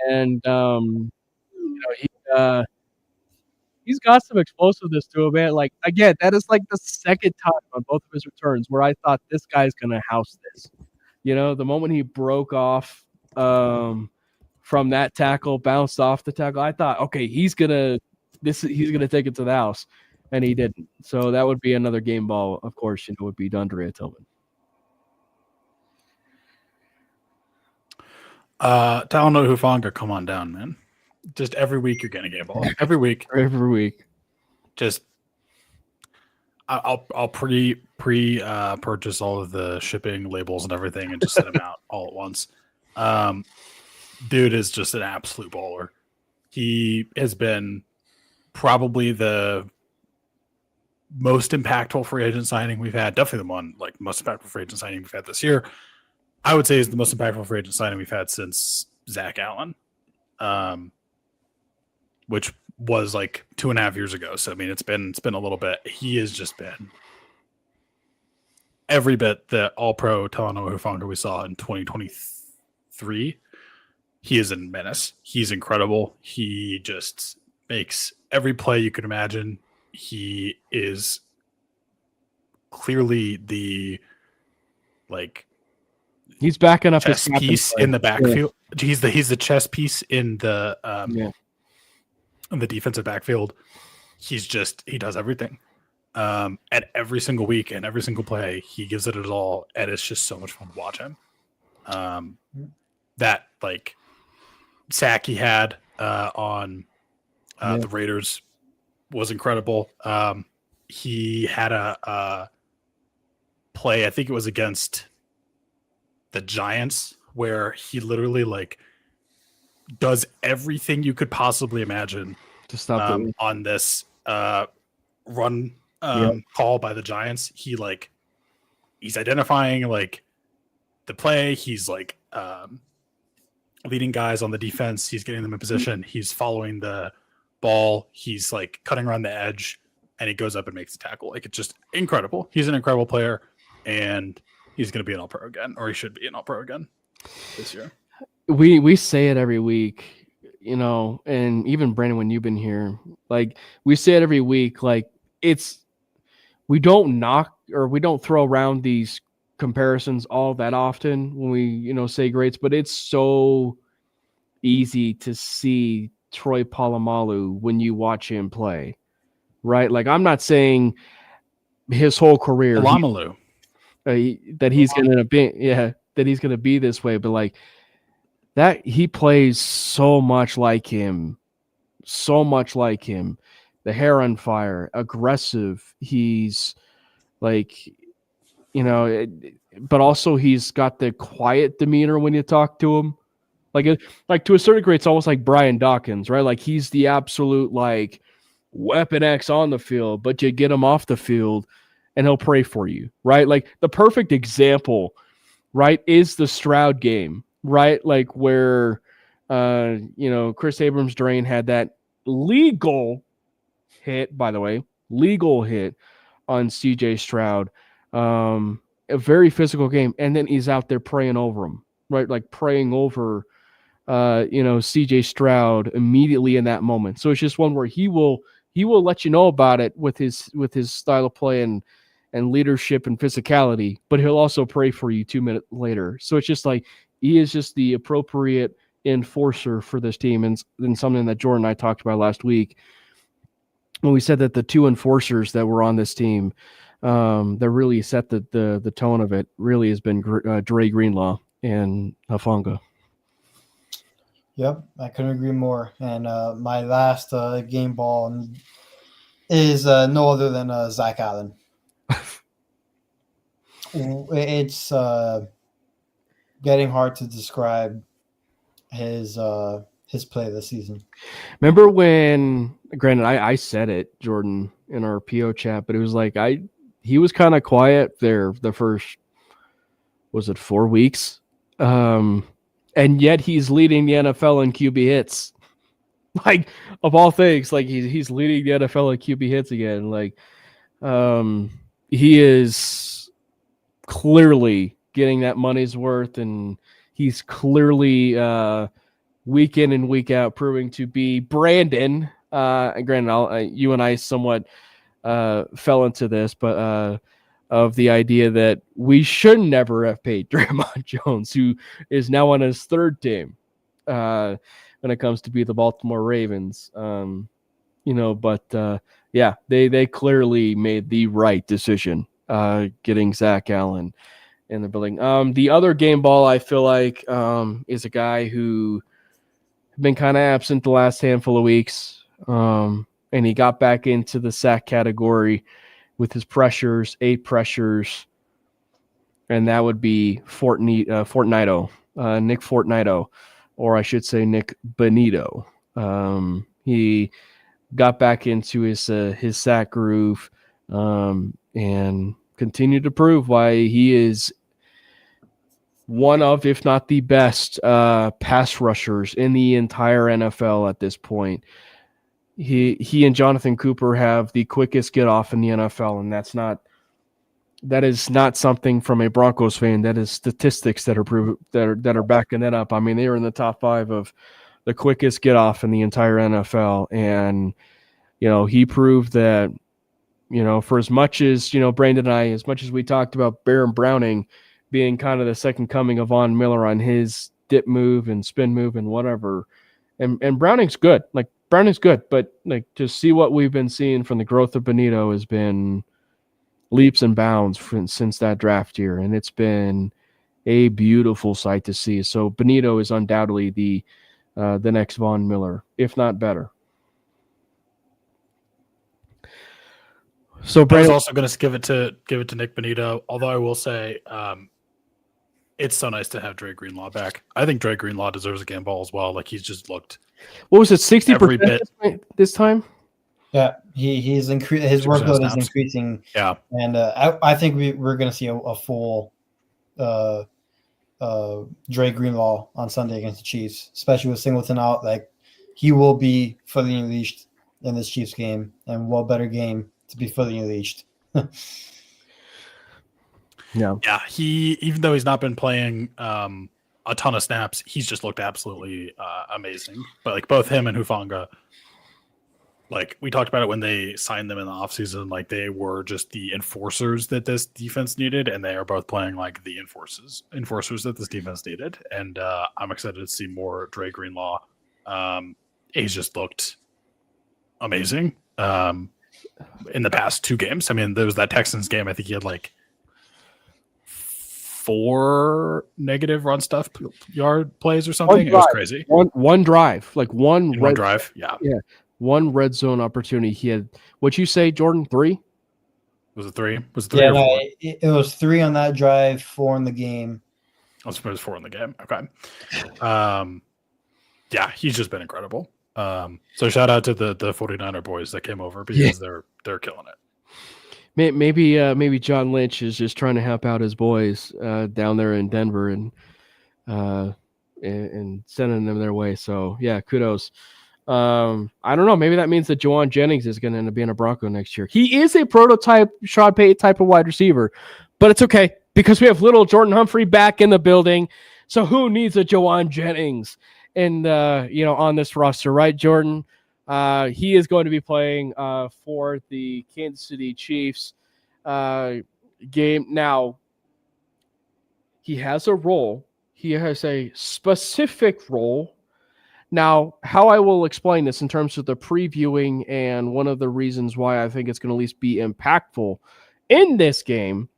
And, he's got some explosiveness to him, man. Like, again, that is like the second time on both of his returns where I thought this guy's going to house this. The moment he broke off from that tackle, bounced off the tackle, I thought, okay, he's gonna take it to the house, and he didn't. So that would be another game ball, of course. Would be Dondrea Tillman. Talanoa Hufanga, come on down, man. Just every week you're getting a game ball. Every week. Just I'll purchase all of the shipping labels and everything and just send them out all at once. Dude is just an absolute baller. He has been probably the most impactful free agent signing we've had. Definitely the one most impactful free agent signing we've had this year. I would say is the most impactful free agent signing we've had since Zach Allen, which was 2.5 years ago. So I mean, it's been a little bit. He has just been every bit the All-Pro Talanoa Hufanga we saw in 2023. He is a menace. He's incredible. He just makes every play you could imagine. He is clearly the he's backing up chess his piece in the backfield. Yeah. He's the chess piece in the in the defensive backfield. He does everything. At every single week and every single play, he gives it his all, and it's just so much fun to watch him. That sack he had on the Raiders was incredible. He had a play, I think it was against the Giants, where he literally does everything you could possibly imagine to stop on this run call by the Giants. He's identifying the play. He's leading guys on the defense. He's getting them in position. He's following the ball. He's cutting around the edge, and he goes up and makes the tackle. It's just incredible. He's an incredible player, and he's going to be an All-Pro again, or he should be an All-Pro again this year. We say it every week, and even Brandon, when you've been here, we say it every week. We don't knock or we don't throw around these comparisons all that often when we, say greats, but it's so easy to see Troy Polamalu when you watch him play, right? I'm not saying his whole career that he's going to be this way, but that he plays so much like him. The hair on fire, aggressive. He's but also he's got the quiet demeanor when you talk to him. To a certain degree, it's almost like Brian Dawkins, right? He's the absolute Weapon X on the field, but you get him off the field and he'll pray for you, right? The perfect example, right, is the Stroud game, right? Where, Chris Abrams-Drain had that legal hit on CJ Stroud. A very physical game. And then he's out there praying over him, right? Praying over, CJ Stroud immediately in that moment. So it's just one where he will let you know about it with his style of play and leadership and physicality, but he'll also pray for you 2 minutes later. So it's just he is just the appropriate enforcer for this team. And something that Jordan and I talked about last week when we said that the two enforcers that were on this team that really set the tone of it really has been Dre Greenlaw and Hufanga. Yep, I couldn't agree more. And my last game ball is no other than Zach Allen. It's getting hard to describe his play this season. Remember when, granted, I said it, Jordan, in our PO chat, but it was like he was kind of quiet there the first, was it 4 weeks? And yet he's leading the NFL in QB hits. Like, of all things, like he's leading the NFL in QB hits again. Like, he is clearly getting that money's worth, and he's clearly week in and week out proving to be Brandon. Granted, you and I somewhat fell into this, but of the idea that we should never have paid Draymond Jones, who is now on his third team when it comes to be the Baltimore Ravens. But they clearly made the right decision getting Zach Allen in the building. The other game ball I feel like is a guy who been kind of absent the last handful of weeks, and he got back into the sack category with his pressures, 8 pressures, and that would be Fortnito, Nick Fortnito, or I should say Nick Benito. He got back into his sack groove and continued to prove why he is one of, if not the best, pass rushers in the entire NFL at this point. He and Jonathan Cooper have the quickest get off in the NFL, and that is not something from a Broncos fan. That is statistics that are backing that up. I mean, they were in the top 5 of the quickest get off in the entire NFL, and he proved that. For as much as Brandon and I, as much as we talked about Baron Browning being kind of the second coming of Von Miller on his dip move and spin move and whatever. And Browning's good. Like, Browning's good, but like, to see what we've been seeing from the growth of Benito has been leaps and bounds since that draft year. And it's been a beautiful sight to see. So Benito is undoubtedly the next Von Miller, if not better. So I was also going to give it to Nick Benito, although I will say it's so nice to have Dre Greenlaw back. I think Dre Greenlaw deserves a game ball as well. Like, he's just looked. What was it, 60% this time? Yeah, his workload is increasing. Yeah, and I think we're going to see a full Dre Greenlaw on Sunday against the Chiefs, especially with Singleton out. Like, he will be fully unleashed in this Chiefs game, and what better game to be fully unleashed. Yeah. He, even though he's not been playing a ton of snaps, he's just looked absolutely amazing. But like, both him and Hufanga, like, we talked about it when they signed them in the offseason, like, they were just the enforcers that this defense needed, and they are both playing like the enforcers that this defense needed. And I'm excited to see more Dre Greenlaw. He's just looked amazing in the past 2 games. I mean, there was that Texans game. I think he had like 4 negative run stuff yard plays or something. It was crazy. One drive, like one drive. Yeah. One red zone opportunity. He had, what'd you say, Jordan? 3? Was it 3? Was it 3 yeah, or 4? No, it was 3 on that drive, 4 in the game. I suppose 4 in the game. Okay. Yeah, he's just been incredible. So shout out to the 49er boys that came over, because they're killing it. Maybe John Lynch is just trying to help out his boys down there in Denver and sending them their way. So yeah, kudos. I don't know. Maybe that means that Juwan Jennings is going to end up being a Bronco next year. He is a prototype Sean Payton type of wide receiver, but it's okay because we have little Jordan Humphrey back in the building. So who needs a Juwan Jennings on this roster, right, Jordan? He is going to be playing for the Kansas City Chiefs game. Now, he has a role. He has a specific role. Now, how I will explain this in terms of the previewing, and one of the reasons why I think it's going to at least be impactful in this game,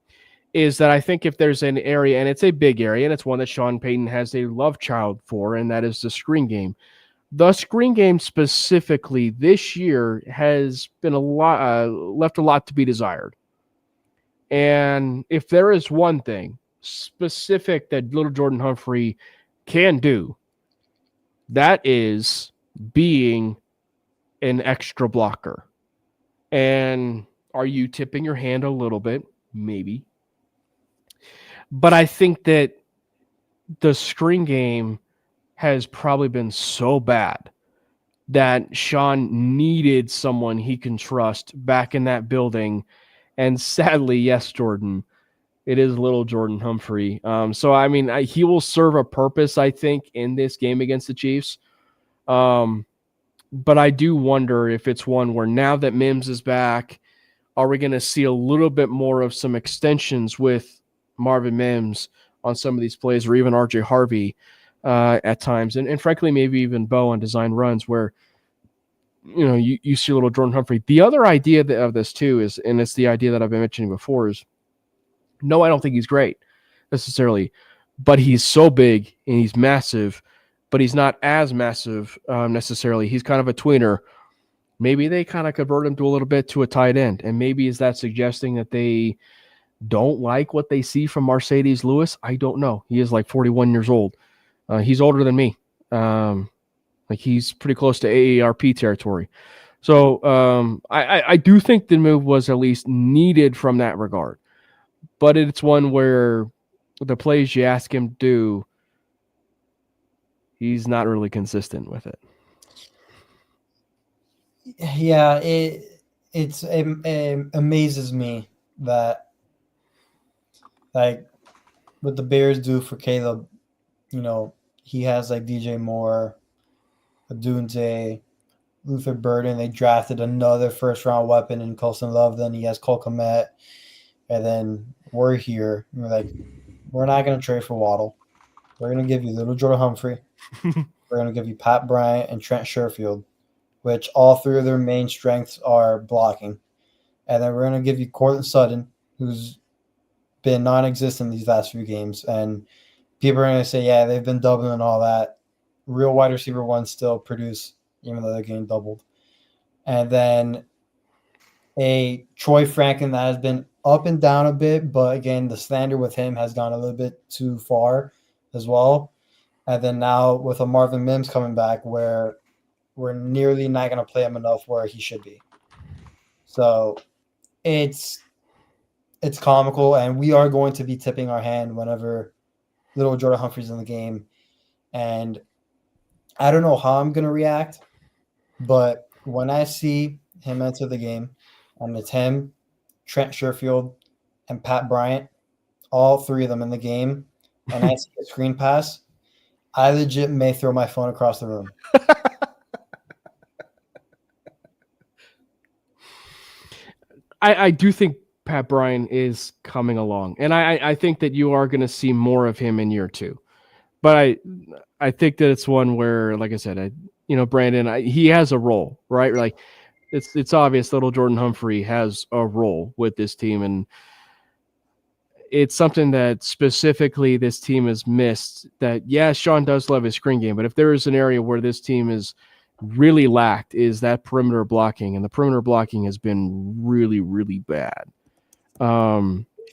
is that I think if there's an area, and it's a big area, and it's one that Sean Payton has a love child for, and that is the screen game. The screen game specifically this year has been left a lot to be desired. And if there is one thing specific that little Jordan Humphrey can do, that is being an extra blocker. And are you tipping your hand a little bit? Maybe. But I think that the screen game has probably been so bad that Sean needed someone he can trust back in that building. And sadly, yes, Jordan, it is little Jordan Humphrey. So, I mean, he will serve a purpose, I think, in this game against the Chiefs. But I do wonder if it's one where now that Mims is back, are we going to see a little bit more of some extensions with Marvin Mims on some of these plays, or even RJ Harvey at times, and frankly, maybe even Bo on design runs where, you know, you see a little Jordan Humphrey. The other idea of this too is, and it's the idea that I've been mentioning before, is no, I don't think he's great necessarily, but he's so big and he's massive, but he's not as massive necessarily. He's kind of a tweener. Maybe they kind of convert him to a little bit to a tight end, and maybe is that suggesting that they don't like what they see from Mercedes Lewis? I don't know. He is like 41 years old. He's older than me. Like he's pretty close to AARP territory. So I do think the move was at least needed from that regard. But it's one where the plays you ask him to do, he's not really consistent with it. Yeah, it amazes me that, like, what the Bears do for Caleb, you know, he has like DJ Moore, Adunze, Luther Burden. They drafted another first-round weapon in Colson Love. Then he has Cole Kmet. And then we're here. We're like, we're not going to trade for Waddle. We're going to give you little Jordan Humphrey. We're going to give you Pat Bryant and Trent Sherfield, which all three of their main strengths are blocking. And then we're going to give you Cortland Sutton, who's been non-existent these last few games. And people are going to say, yeah, they've been doubling and all that. Real wide receiver ones still produce, even though they're getting doubled. And then a Troy Franklin that has been up and down a bit, but again, the standard with him has gone a little bit too far as well. And then now with a Marvin Mims coming back, where we're nearly not going to play him enough where he should be. So it's comical, and we are going to be tipping our hand whenever little Jordan Humphrey's in the game. And I don't know how I'm going to react, but when I see him enter the game, and it's him, Trent Sherfield, and Pat Bryant, all three of them in the game, and I see a screen pass, I legit may throw my phone across the room. I do think Pat Bryant is coming along, and I think that you are going to see more of him in year two. But I think that it's one where, like I said, Brandon, he has a role, right? Like it's obvious little Jordan Humphrey has a role with this team, and it's something that specifically this team has missed. That, yeah, Sean does love his screen game, but if there is an area where this team is really lacked, is that perimeter blocking, and the perimeter blocking has been really, really bad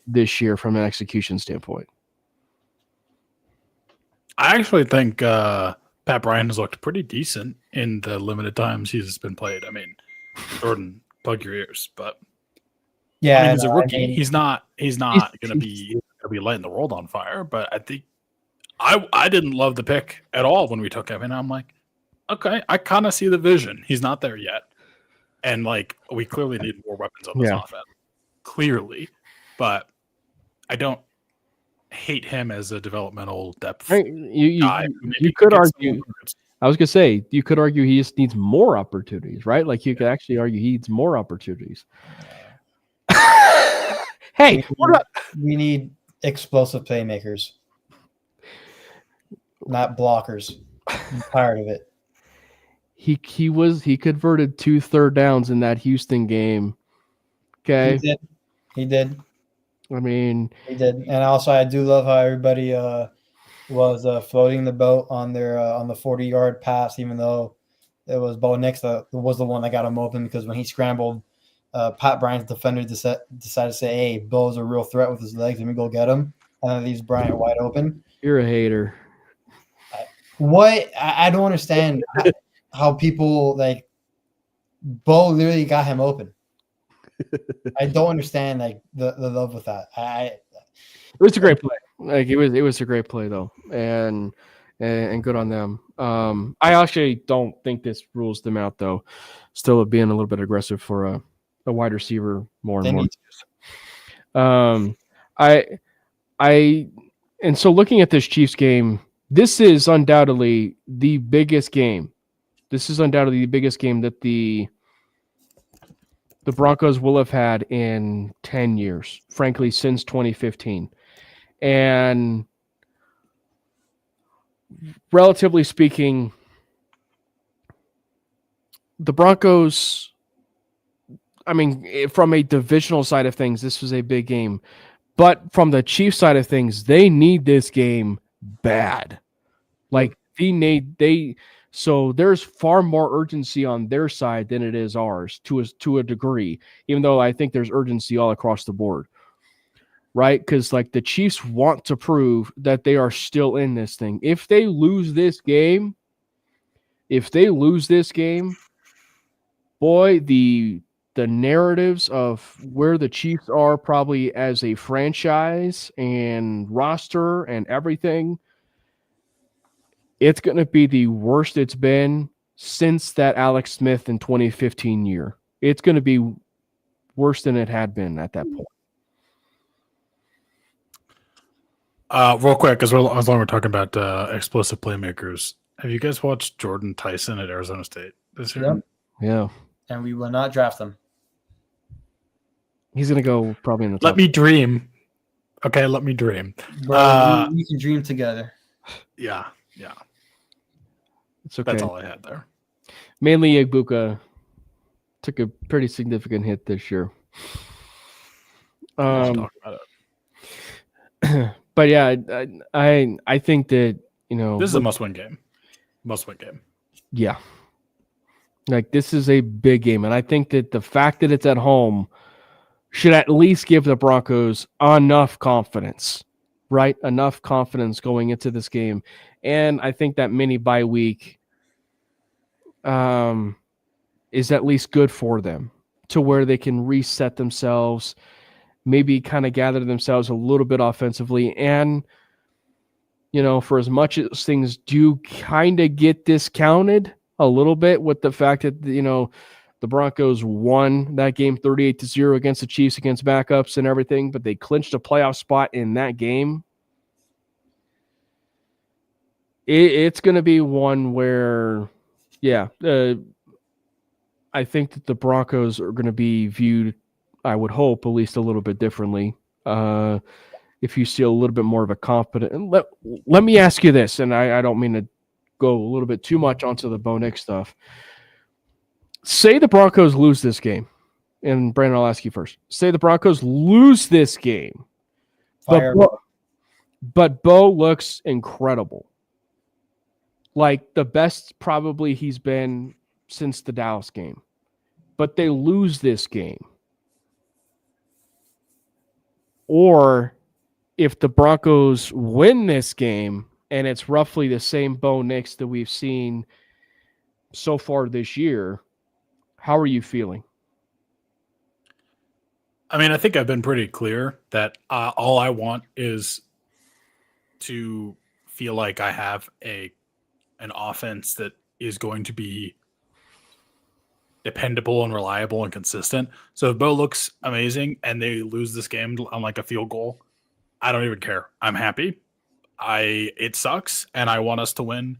this year from an execution standpoint. I actually think Pat Bryant has looked pretty decent in the limited times he's been played. I mean, Jordan, plug your ears, but yeah, I mean, he's a rookie. He's not going to be lighting the world on fire. But I think I didn't love the pick at all when we took him, and I'm like, okay, I kind of see the vision. He's not there yet, and like we clearly need more weapons on this offense, clearly. But I don't hate him as a developmental depth guy. You could argue. I was gonna say you could argue he just needs more opportunities, right? Like you could actually argue he needs more opportunities. Hey, we need explosive playmakers, not blockers. I'm tired of it. He converted 2 third downs in that Houston game. Okay, he did. I mean, He did, and also I do love how everybody was floating the boat on their on the 40-yard pass, even though it was Bo Nix that was the one that got him open because when he scrambled, Pat Bryant's defender decided to say, "Hey, Bo's a real threat with his legs. Let me go get him," and then leaves Bryant wide open. you're a hater. What I don't understand how people like Bo literally got him open. I don't understand like the love with that. It was a great play. Like it was a great play though, and good on them. I actually don't think this rules them out though. Still being a little bit aggressive for a wide receiver more and They more. need I and so looking at this Chiefs game, this is undoubtedly the biggest game. This is undoubtedly the biggest game that the Broncos will have had in 10 years, frankly, since 2015. And relatively speaking, the Broncos, I mean, from a divisional side of things, this was a big game. But from the Chiefs side of things, they need this game bad. Like so there's far more urgency on their side than it is ours to a degree, even though I think there's urgency all across the board. Right? Because like the Chiefs want to prove that they are still in this thing. If they lose this game, boy, the narratives of where the Chiefs are probably as a franchise and roster and everything, it's going to be the worst it's been since that Alex Smith in 2015 year. It's going to be worse than it had been at that point. Real quick, as long as we're talking about explosive playmakers, have you guys watched Jordan Tyson at Arizona State this year? Yep. Yeah. And we will not draft them. He's going to go probably in the top. Let me dream. Okay, let me dream. Bro, we can dream together. Yeah. It's okay. That's all I had there. Mainly Igbuka took a pretty significant hit this year. Let's talk about it. But yeah, I think that, this is a must-win game. Yeah. Like this is a big game. And I think that the fact that it's at home should at least give the Broncos enough confidence, right? Enough confidence going into this game. And I think that mini bye week is at least good for them to where they can reset themselves, maybe kind of gather themselves a little bit offensively. And, for as much as things do kind of get discounted a little bit with the fact that, the Broncos won that game 38-0 against the Chiefs, against backups and everything, but they clinched a playoff spot in that game. It's going to be one where, I think that the Broncos are going to be viewed, I would hope, at least a little bit differently. If you see a little bit more of a confident. Let me ask you this, and I don't mean to go a little bit too much onto the Bo Nix stuff. Say the Broncos lose this game, and Brandon, I'll ask you first. Say the Broncos lose this game, but Bo looks incredible. Like the best probably he's been since the Dallas game. But they lose this game. Or if the Broncos win this game and it's roughly the same Bo Nix that we've seen so far this year, how are you feeling? I mean, I think I've been pretty clear that all I want is to feel like I have an offense that is going to be dependable and reliable and consistent. So if Bo looks amazing and they lose this game on like a field goal, I don't even care. I'm happy. It sucks and I want us to win.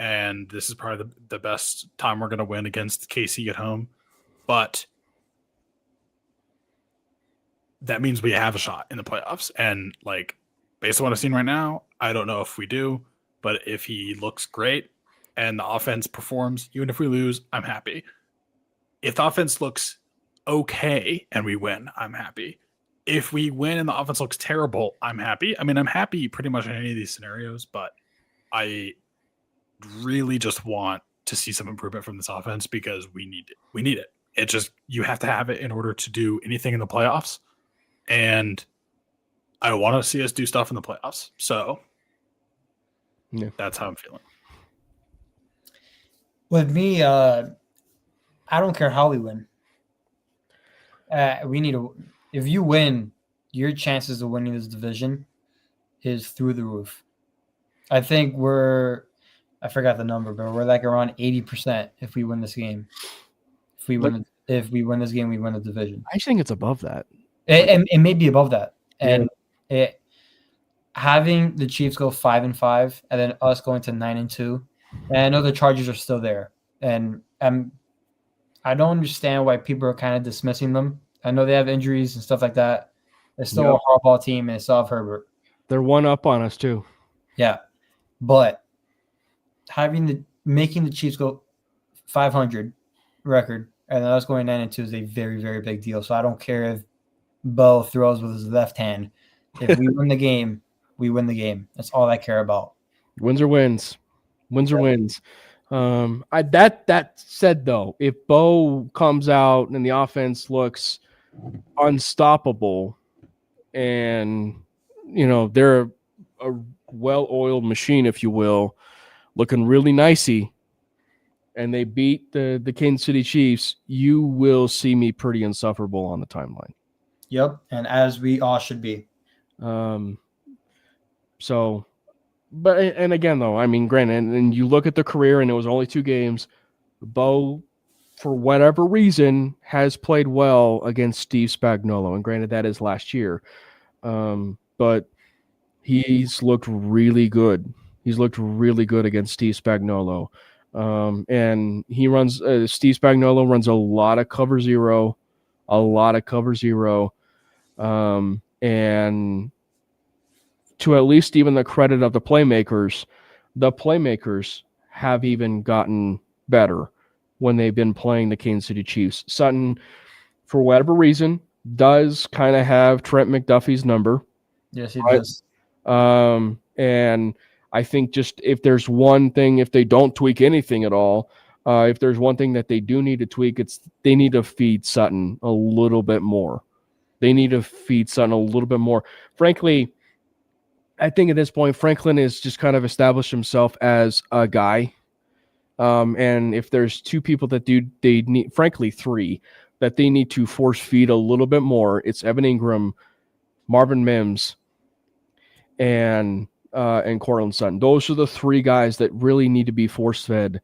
And this is probably the best time we're going to win against KC at home. But that means we have a shot in the playoffs. And like, based on what I've seen right now, I don't know if we do, but if he looks great and the offense performs, even if we lose, I'm happy. If the offense looks okay and we win, I'm happy. if we win and the offense looks terrible, I'm happy. I mean, I'm happy pretty much in any of these scenarios, but I really just want to see some improvement from this offense because we need it. We need it. It just, you have to have it in order to do anything in the playoffs. And I want to see us do stuff in the playoffs. So that's how I'm feeling. With me, I don't care how we win. We need to. If you win, your chances of winning this division is through the roof. I think I forgot the number, but we're like around 80% if we win this game. If we win this game, we win the division. I think it's above that. It may be above that. And having the Chiefs go 5-5 and then us going to 9-2. And I know the Chargers are still there. And I don't understand why people are kind of dismissing them. I know they have injuries and stuff like that. They're still a hardball team and they still have Herbert. They're one up on us too. Yeah. But making the Chiefs go 500 record and then us going 9-2 is a very, very big deal. So I don't care if Bo throws with his left hand. If we win the game, we win the game. That's all I care about. Wins or wins. Wins or wins. That said, though, if Bo comes out and the offense looks unstoppable and, they're a well-oiled machine, if you will, looking really nicey, and they beat the Kansas City Chiefs, you will see me pretty insufferable on the timeline. Yep, and as we all should be. But again, though, I mean, granted, and you look at the career, and it was only 2 games. Bo, for whatever reason, has played well against Steve Spagnuolo, and granted, that is last year. But he's looked really good. He's looked really good against Steve Spagnuolo. And Steve Spagnuolo runs a lot of cover zero. And to at least even the credit of the playmakers have even gotten better when they've been playing the Kansas City Chiefs. Sutton, for whatever reason, does kind of have Trent McDuffie's number. Yes, he does. And I think just if there's one thing, if they don't tweak anything at all, if there's one thing that they do need to tweak, it's they need to feed Sutton a little bit more. Frankly, I think at this point, Franklin has just kind of established himself as a guy. And if there's 2 people that they need, frankly, 3, that they need to force feed a little bit more, it's Evan Ingram, Marvin Mims, and Cortland Sutton. Those are the 3 guys that really need to be force fed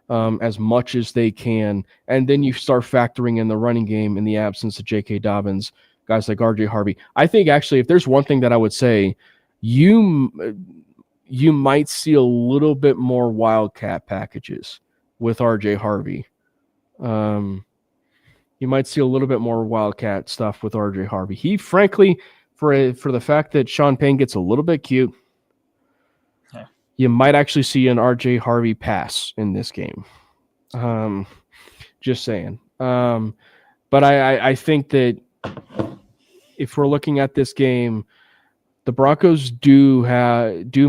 as much as they can. And then you start factoring in the running game in the absence of J.K. Dobbins, guys like R.J. Harvey. I think actually, if there's one thing that I would say, you might see a little bit more Wildcat packages with R.J. Harvey. You might see a little bit more Wildcat stuff with R.J. Harvey. He, frankly, for the fact that Sean Payne gets a little bit cute, you might actually see an R.J. Harvey pass in this game. Just saying. But I think that if we're looking at this game, the Broncos do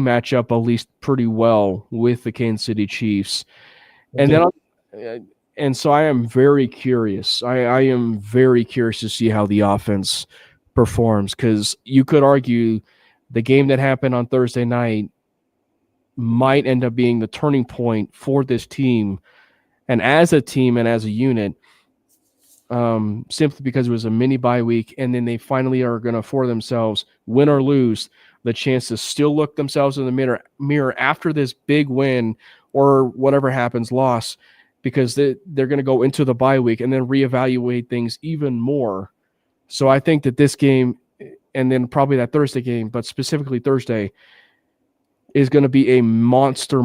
match up at least pretty well with the Kansas City Chiefs. And so I am very curious. I am very curious to see how the offense performs, because you could argue the game that happened on Thursday night might end up being the turning point for this team, and as a team and as a unit, simply because it was a mini bye week, and then they finally are going to afford themselves, win or lose, the chance to still look themselves in the mirror after this big win or whatever happens, loss, because they're going to go into the bye week and then reevaluate things even more. So I think that this game, and then probably that Thursday game, but specifically Thursday, is going to be a monster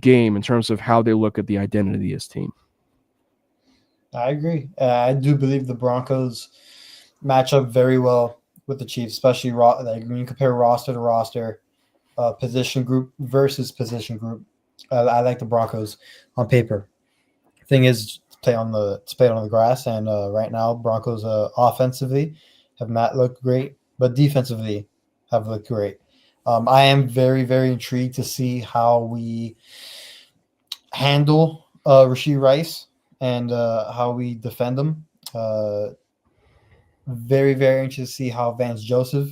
game in terms of how they look at the identity of this team. I agree. I do believe the Broncos match up very well with the Chiefs, especially when you compare roster to roster, position group versus position group. I like the Broncos on paper. Thing is, to play on the grass, and right now Broncos offensively have not looked great, but defensively have looked great. I am very, very intrigued to see how we handle Rashee Rice and how we defend him. Very, very interested to see how Vance Joseph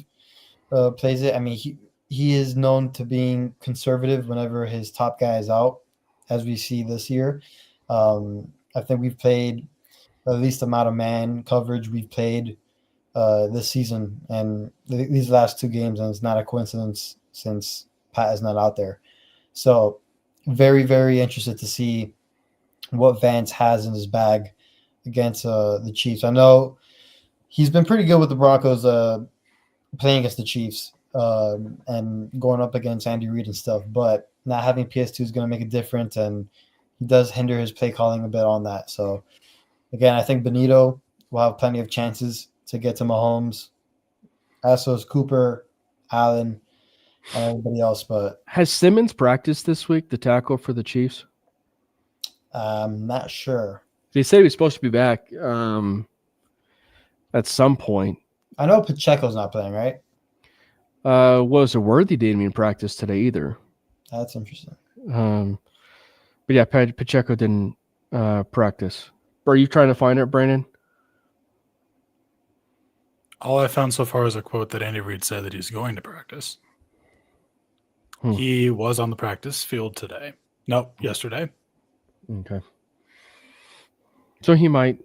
plays it. I mean, he is known to being conservative whenever his top guy is out, as we see this year. I think we've played the least amount of man coverage we've played this season and these last 2 games, and it's not a coincidence since Pat is not out there. So very, very interested to see what Vance has in his bag against the Chiefs. I know he's been pretty good with the Broncos playing against the Chiefs and going up against Andy Reid and stuff, but not having PS2 is going to make a difference, and he does hinder his play calling a bit on that. So again, I think Benito will have plenty of chances to get to Mahomes, as so is Cooper, Allen, and everybody else. But Has Simmons practiced this week, the tackle for the Chiefs? I'm not sure. They said he was supposed to be back at some point. I know Pacheco's not playing, right? Was a Worthy didn't even practice today either. That's interesting. But yeah, Pacheco didn't practice. Are you trying to find it, Brandon? All I found so far is a quote that Andy Reid said that he's going to practice. Hmm. He was on the practice field today. Nope, yesterday. Okay. So he might.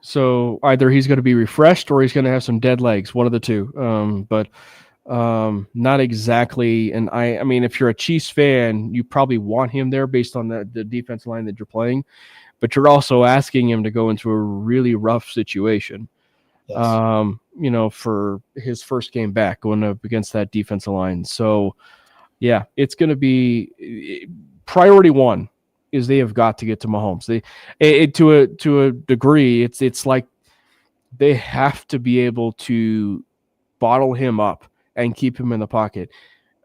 So either he's going to be refreshed or he's going to have some dead legs, one of the two. But not exactly. And I mean, if you're a Chiefs fan, you probably want him there based on the defense line that you're playing. But you're also asking him to go into a really rough situation. Yes. For his first game back going up against that defensive line. So, yeah, it's going to be priority one is they have got to get to Mahomes. To a degree, it's like they have to be able to bottle him up and keep him in the pocket.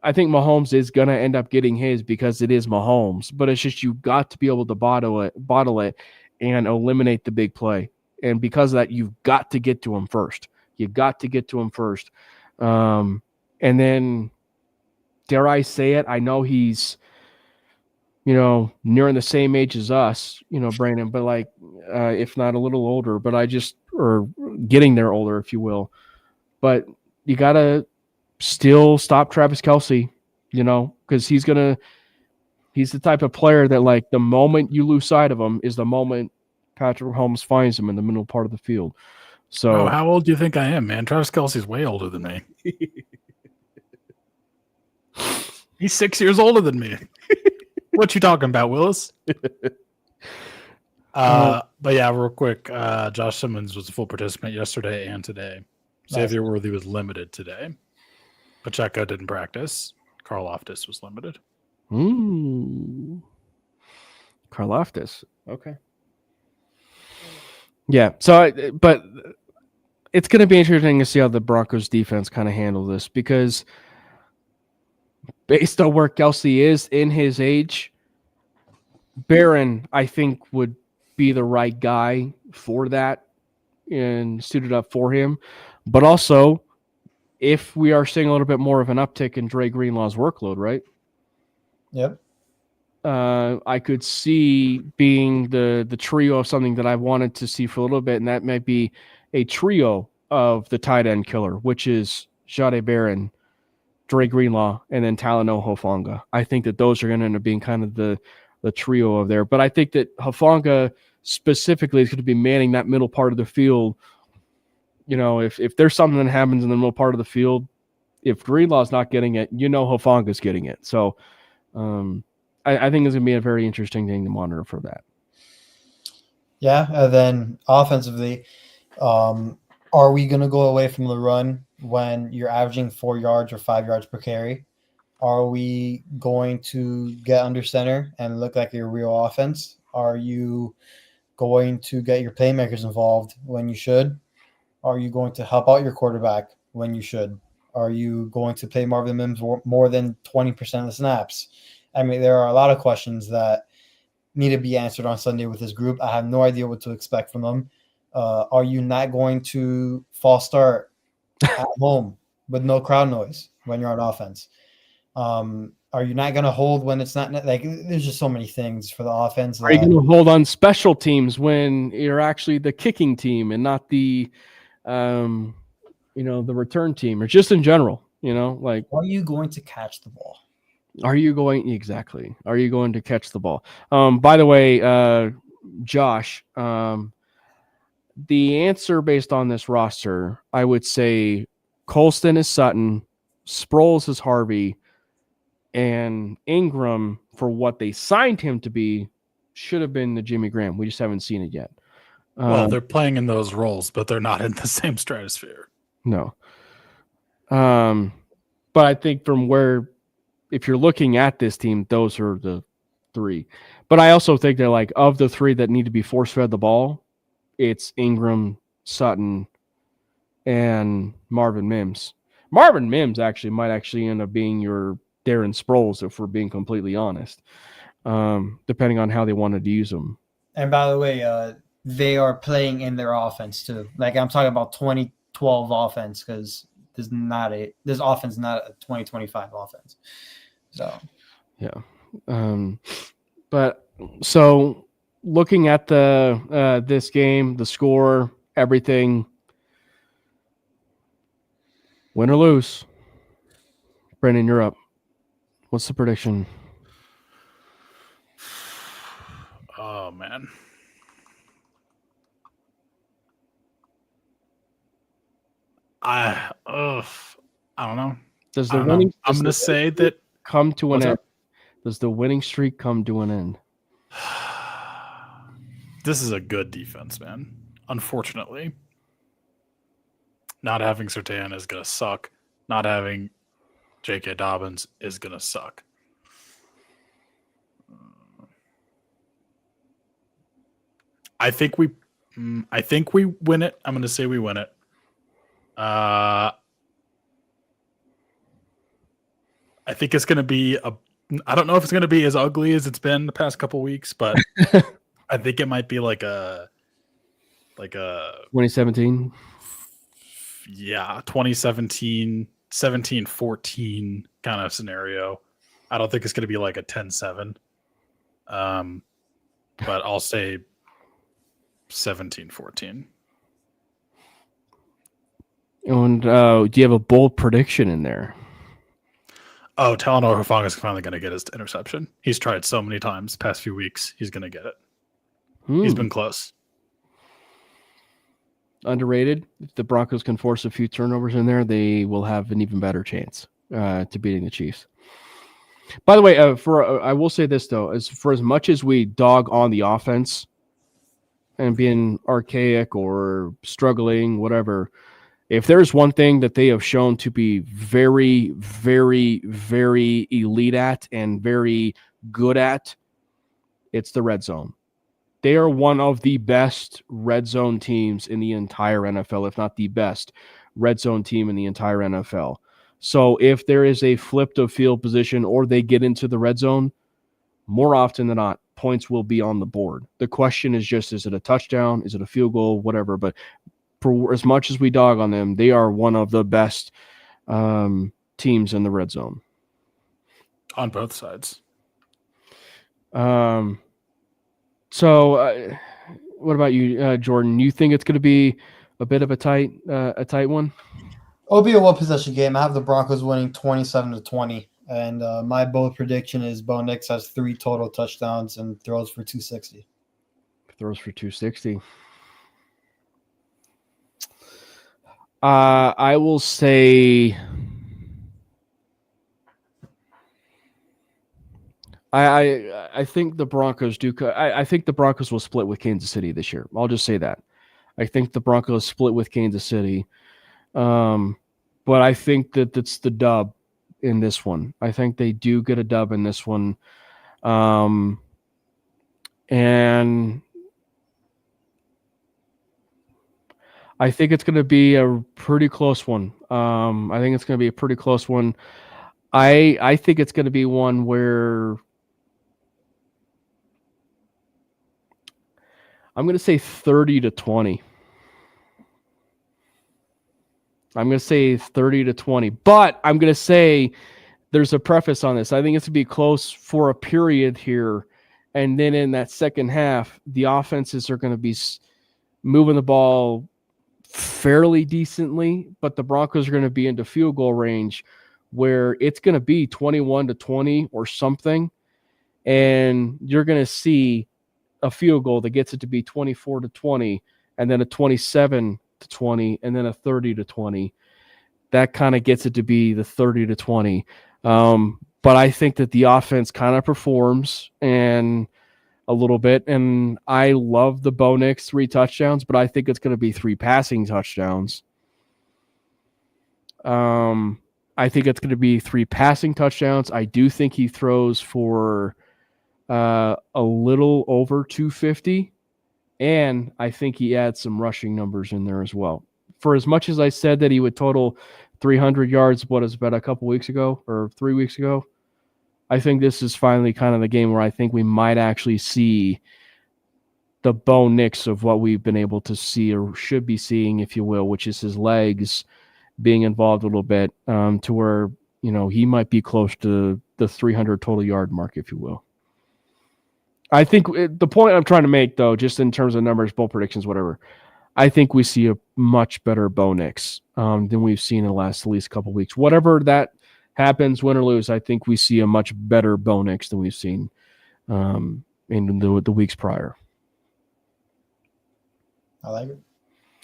I think Mahomes is going to end up getting his because it is Mahomes, but it's just you've got to be able to bottle it and eliminate the big play. And because of that, you've got to get to him first. And then, dare I say it, I know he's, nearing the same age as us, Brandon, but like, if not a little older, but or getting there older, if you will. But you got to still stop Travis Kelce, because he's the type of player that, like, the moment you lose sight of him is the moment Patrick Mahomes finds him in the middle part of the field. So, how old do you think I am, man? Travis Kelce's way older than me. He's 6 years older than me. What you talking about, Willis? But yeah, real quick, Josh Simmons was a full participant yesterday and today. Nice. Xavier Worthy was limited today. Pacheco didn't practice. Karlaftis was limited. Karlaftis. Okay. Yeah. So, but it's going to be interesting to see how the Broncos defense kind of handle this, because based on where Kelce is in his age, Barron, I think, would be the right guy for that and suited up for him. But also, if we are seeing a little bit more of an uptick in Dre Greenlaw's workload, right? Yep. I could see being the trio of something that I wanted to see for a little bit, and that might be a trio of the tight end killer, which is Jade Barron, Dre Greenlaw, and then Talanoa Hufanga. I think that those are going to end up being kind of the trio of there. But I think that Hufanga specifically is going to be manning that middle part of the field. If there's something that happens in the middle part of the field, if Greenlaw's not getting it, Hufanga's getting it. So I think it's going to be a very interesting thing to monitor for that. Yeah, and then offensively, are we going to go away from the run when you're averaging 4 yards or 5 yards per carry? Are we going to get under center and look like a real offense? Are you going to get your playmakers involved when you should? Are you going to help out your quarterback when you should? Are you going to play Marvin Mims more than 20% of the snaps? I mean, there are a lot of questions that need to be answered on Sunday with this group. I have no idea what to expect from them. Are you not going to false start at home with no crowd noise when you're on offense? Are you not going to hold when it's not like? There's just so many things for the offense. Are you going to hold on special teams when you're actually the kicking team and not the, the return team, or just in general? Like, are you going to catch the ball? Are you going to catch the ball? By the way, Josh, the answer based on this roster, I would say Colston is Sutton, Sproles is Harvey, and Ingram, for what they signed him to be, should have been the Jimmy Graham. We just haven't seen it yet. Well, they're playing in those roles, but they're not in the same stratosphere. No. But I think if you're looking at this team, those are the three. But I also think they're like, of the three that need to be force-fed the ball, it's Ingram, Sutton, and Marvin Mims. Marvin Mims might end up being your Darren Sproles, if we're being completely honest, depending on how they wanted to use them. And by the way, they are playing in their offense too. Like, I'm talking about 2012 offense, because this offense is not a 2025 offense. So, yeah. But so looking at this game, the score, everything, win or lose, Brendan, you're up. What's the prediction? Oh man. I don't know. Does the winning? I'm going to say that come to an end. Does the winning streak come to an end? This is a good defense, man. Unfortunately, not having Surtain is going to suck. Not having J.K. Dobbins is going to suck. I think we win it. I'm going to say we win it. I think it's going to be I don't know if it's going to be as ugly as it's been the past couple weeks, but I think it might be like a 2017. Yeah, 2017, 17-14 kind of scenario. I don't think it's going to be like a 10-7. But I'll say 17-14. And do you have a bold prediction in there? Oh, Talanoa Hufanga is finally going to get his interception. He's tried so many times the past few weeks. He's going to get it. He's been close. Underrated. If the Broncos can force a few turnovers in there, they will have an even better chance to beating the Chiefs. By the way, I will say this though, as much as we dog on the offense and being archaic or struggling, whatever, if there's one thing that they have shown to be very, very, very elite at and very good at, it's the red zone. They are one of the best red zone teams in the entire NFL, if not the best red zone team in the entire NFL. So if there is a flipped of field position or they get into the red zone, more often than not, points will be on the board. The question is just, is it a touchdown? Is it a field goal? Whatever. But for as much as we dog on them, they are one of the best teams in the red zone. On both sides. So, what about you, Jordan? You think it's going to be a bit of a tight one? It'll be a one-possession game. I have the Broncos winning 27-20, and my bold prediction is Bo Nix has 3 total touchdowns and throws for 260. Throws for 260. I will say. I think the Broncos do. I think the Broncos will split with Kansas City this year. I'll just say that. I think the Broncos split with Kansas City. But I think that that's the dub in this one. I think they do get a dub in this one. And I think it's going to be a pretty close one. I think it's going to be a pretty close one. I think it's going to be one where I'm going to say 30-20. I'm going to say 30-20, but I'm going to say there's a preface on this. I think it's going to be close for a period here. And then in that second half, the offenses are going to be moving the ball fairly decently, but the Broncos are going to be into field goal range where it's going to be 21-20 or something. And you're going to see a field goal that gets it to be 24-20, and then a 27-20, and then a 30-20. That kind of gets it to be the 30-20. But I think that the offense kind of performs and a little bit. And I love the Bo Nix 3 touchdowns, but I think it's going to be 3 passing touchdowns. I think it's going to be 3 passing touchdowns. I do think he throws for a little over 250, and I think he adds some rushing numbers in there as well. For as much as I said that he would total 300 yards, what is about a couple weeks ago or 3 weeks ago, I think this is finally kind of the game where I think we might actually see the Bo Nix of what we've been able to see, or should be seeing, if you will, which is his legs being involved a little bit, to where, you know, he might be close to the 300 total yard mark, if you will. I think the point I'm trying to make, though, just in terms of numbers, bowl predictions, whatever, I think we see a much better Bo Nix than we've seen in the last at least couple weeks. Whatever that happens, win or lose, I think we see a much better Bo Nix than we've seen in the weeks prior. I like it.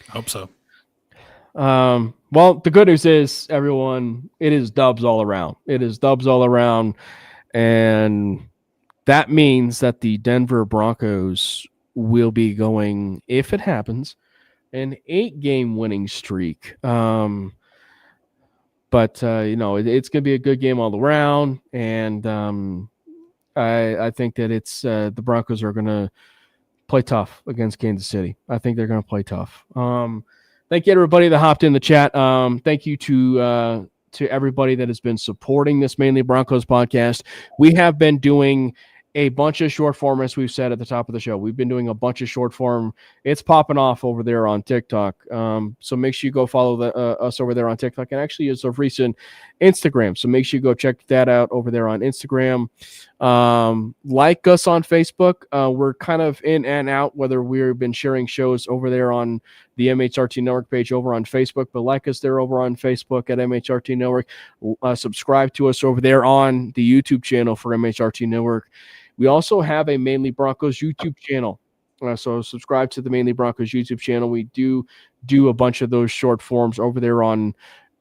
I hope so. Well, the good news is, everyone, it is dubs all around. It is dubs all around, and that means that the Denver Broncos will be going, if it happens, an 8-game winning streak. But you know, it's going to be a good game all around, and I think that it's the Broncos are going to play tough against Kansas City. I think they're going to play tough. Thank you, everybody that hopped in the chat. Thank you to everybody that has been supporting this Mainly Broncos podcast. We have been doing a bunch of short form, as we've said at the top of the show. We've been doing a bunch of short form. It's popping off over there on TikTok. So make sure you go follow us over there on TikTok, and actually as of recent, Instagram. So make sure you go check that out over there on Instagram. Like us on Facebook. We're kind of in and out, whether we've been sharing shows over there on the MHRT Network page over on Facebook, but like us there over on Facebook at MHRT Network. Subscribe to us over there on the YouTube channel for MHRT Network. We also have a Mainly Broncos YouTube channel. So subscribe to the Mainly Broncos YouTube channel. We do a bunch of those short forms over there on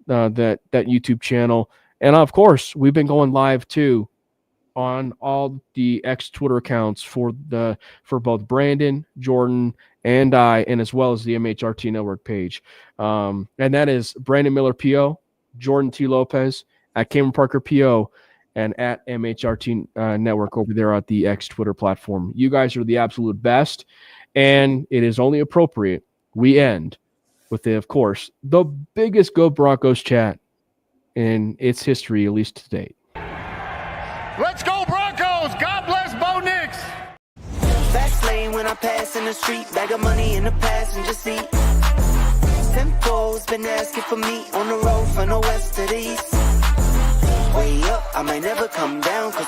that YouTube channel. And of course, we've been going live too on all the X Twitter accounts for both Brandon, Jordan, and I, and as well as the MHRT Network page. And that is Brandon Miller PO, Jordan T. Lopez, at Cameron Parker PO, and at MHRT Network over there at the X Twitter platform. You guys are the absolute best, and it is only appropriate we end with, of course, the biggest Go Broncos chat in its history, at least to date. Let's go Broncos! God bless Bo Nix! Fast lane when I pass in the street, bag of money in the passenger seat. Tempo's been asking for me on the road from the west to the east. Way up, I might never come down, 'cause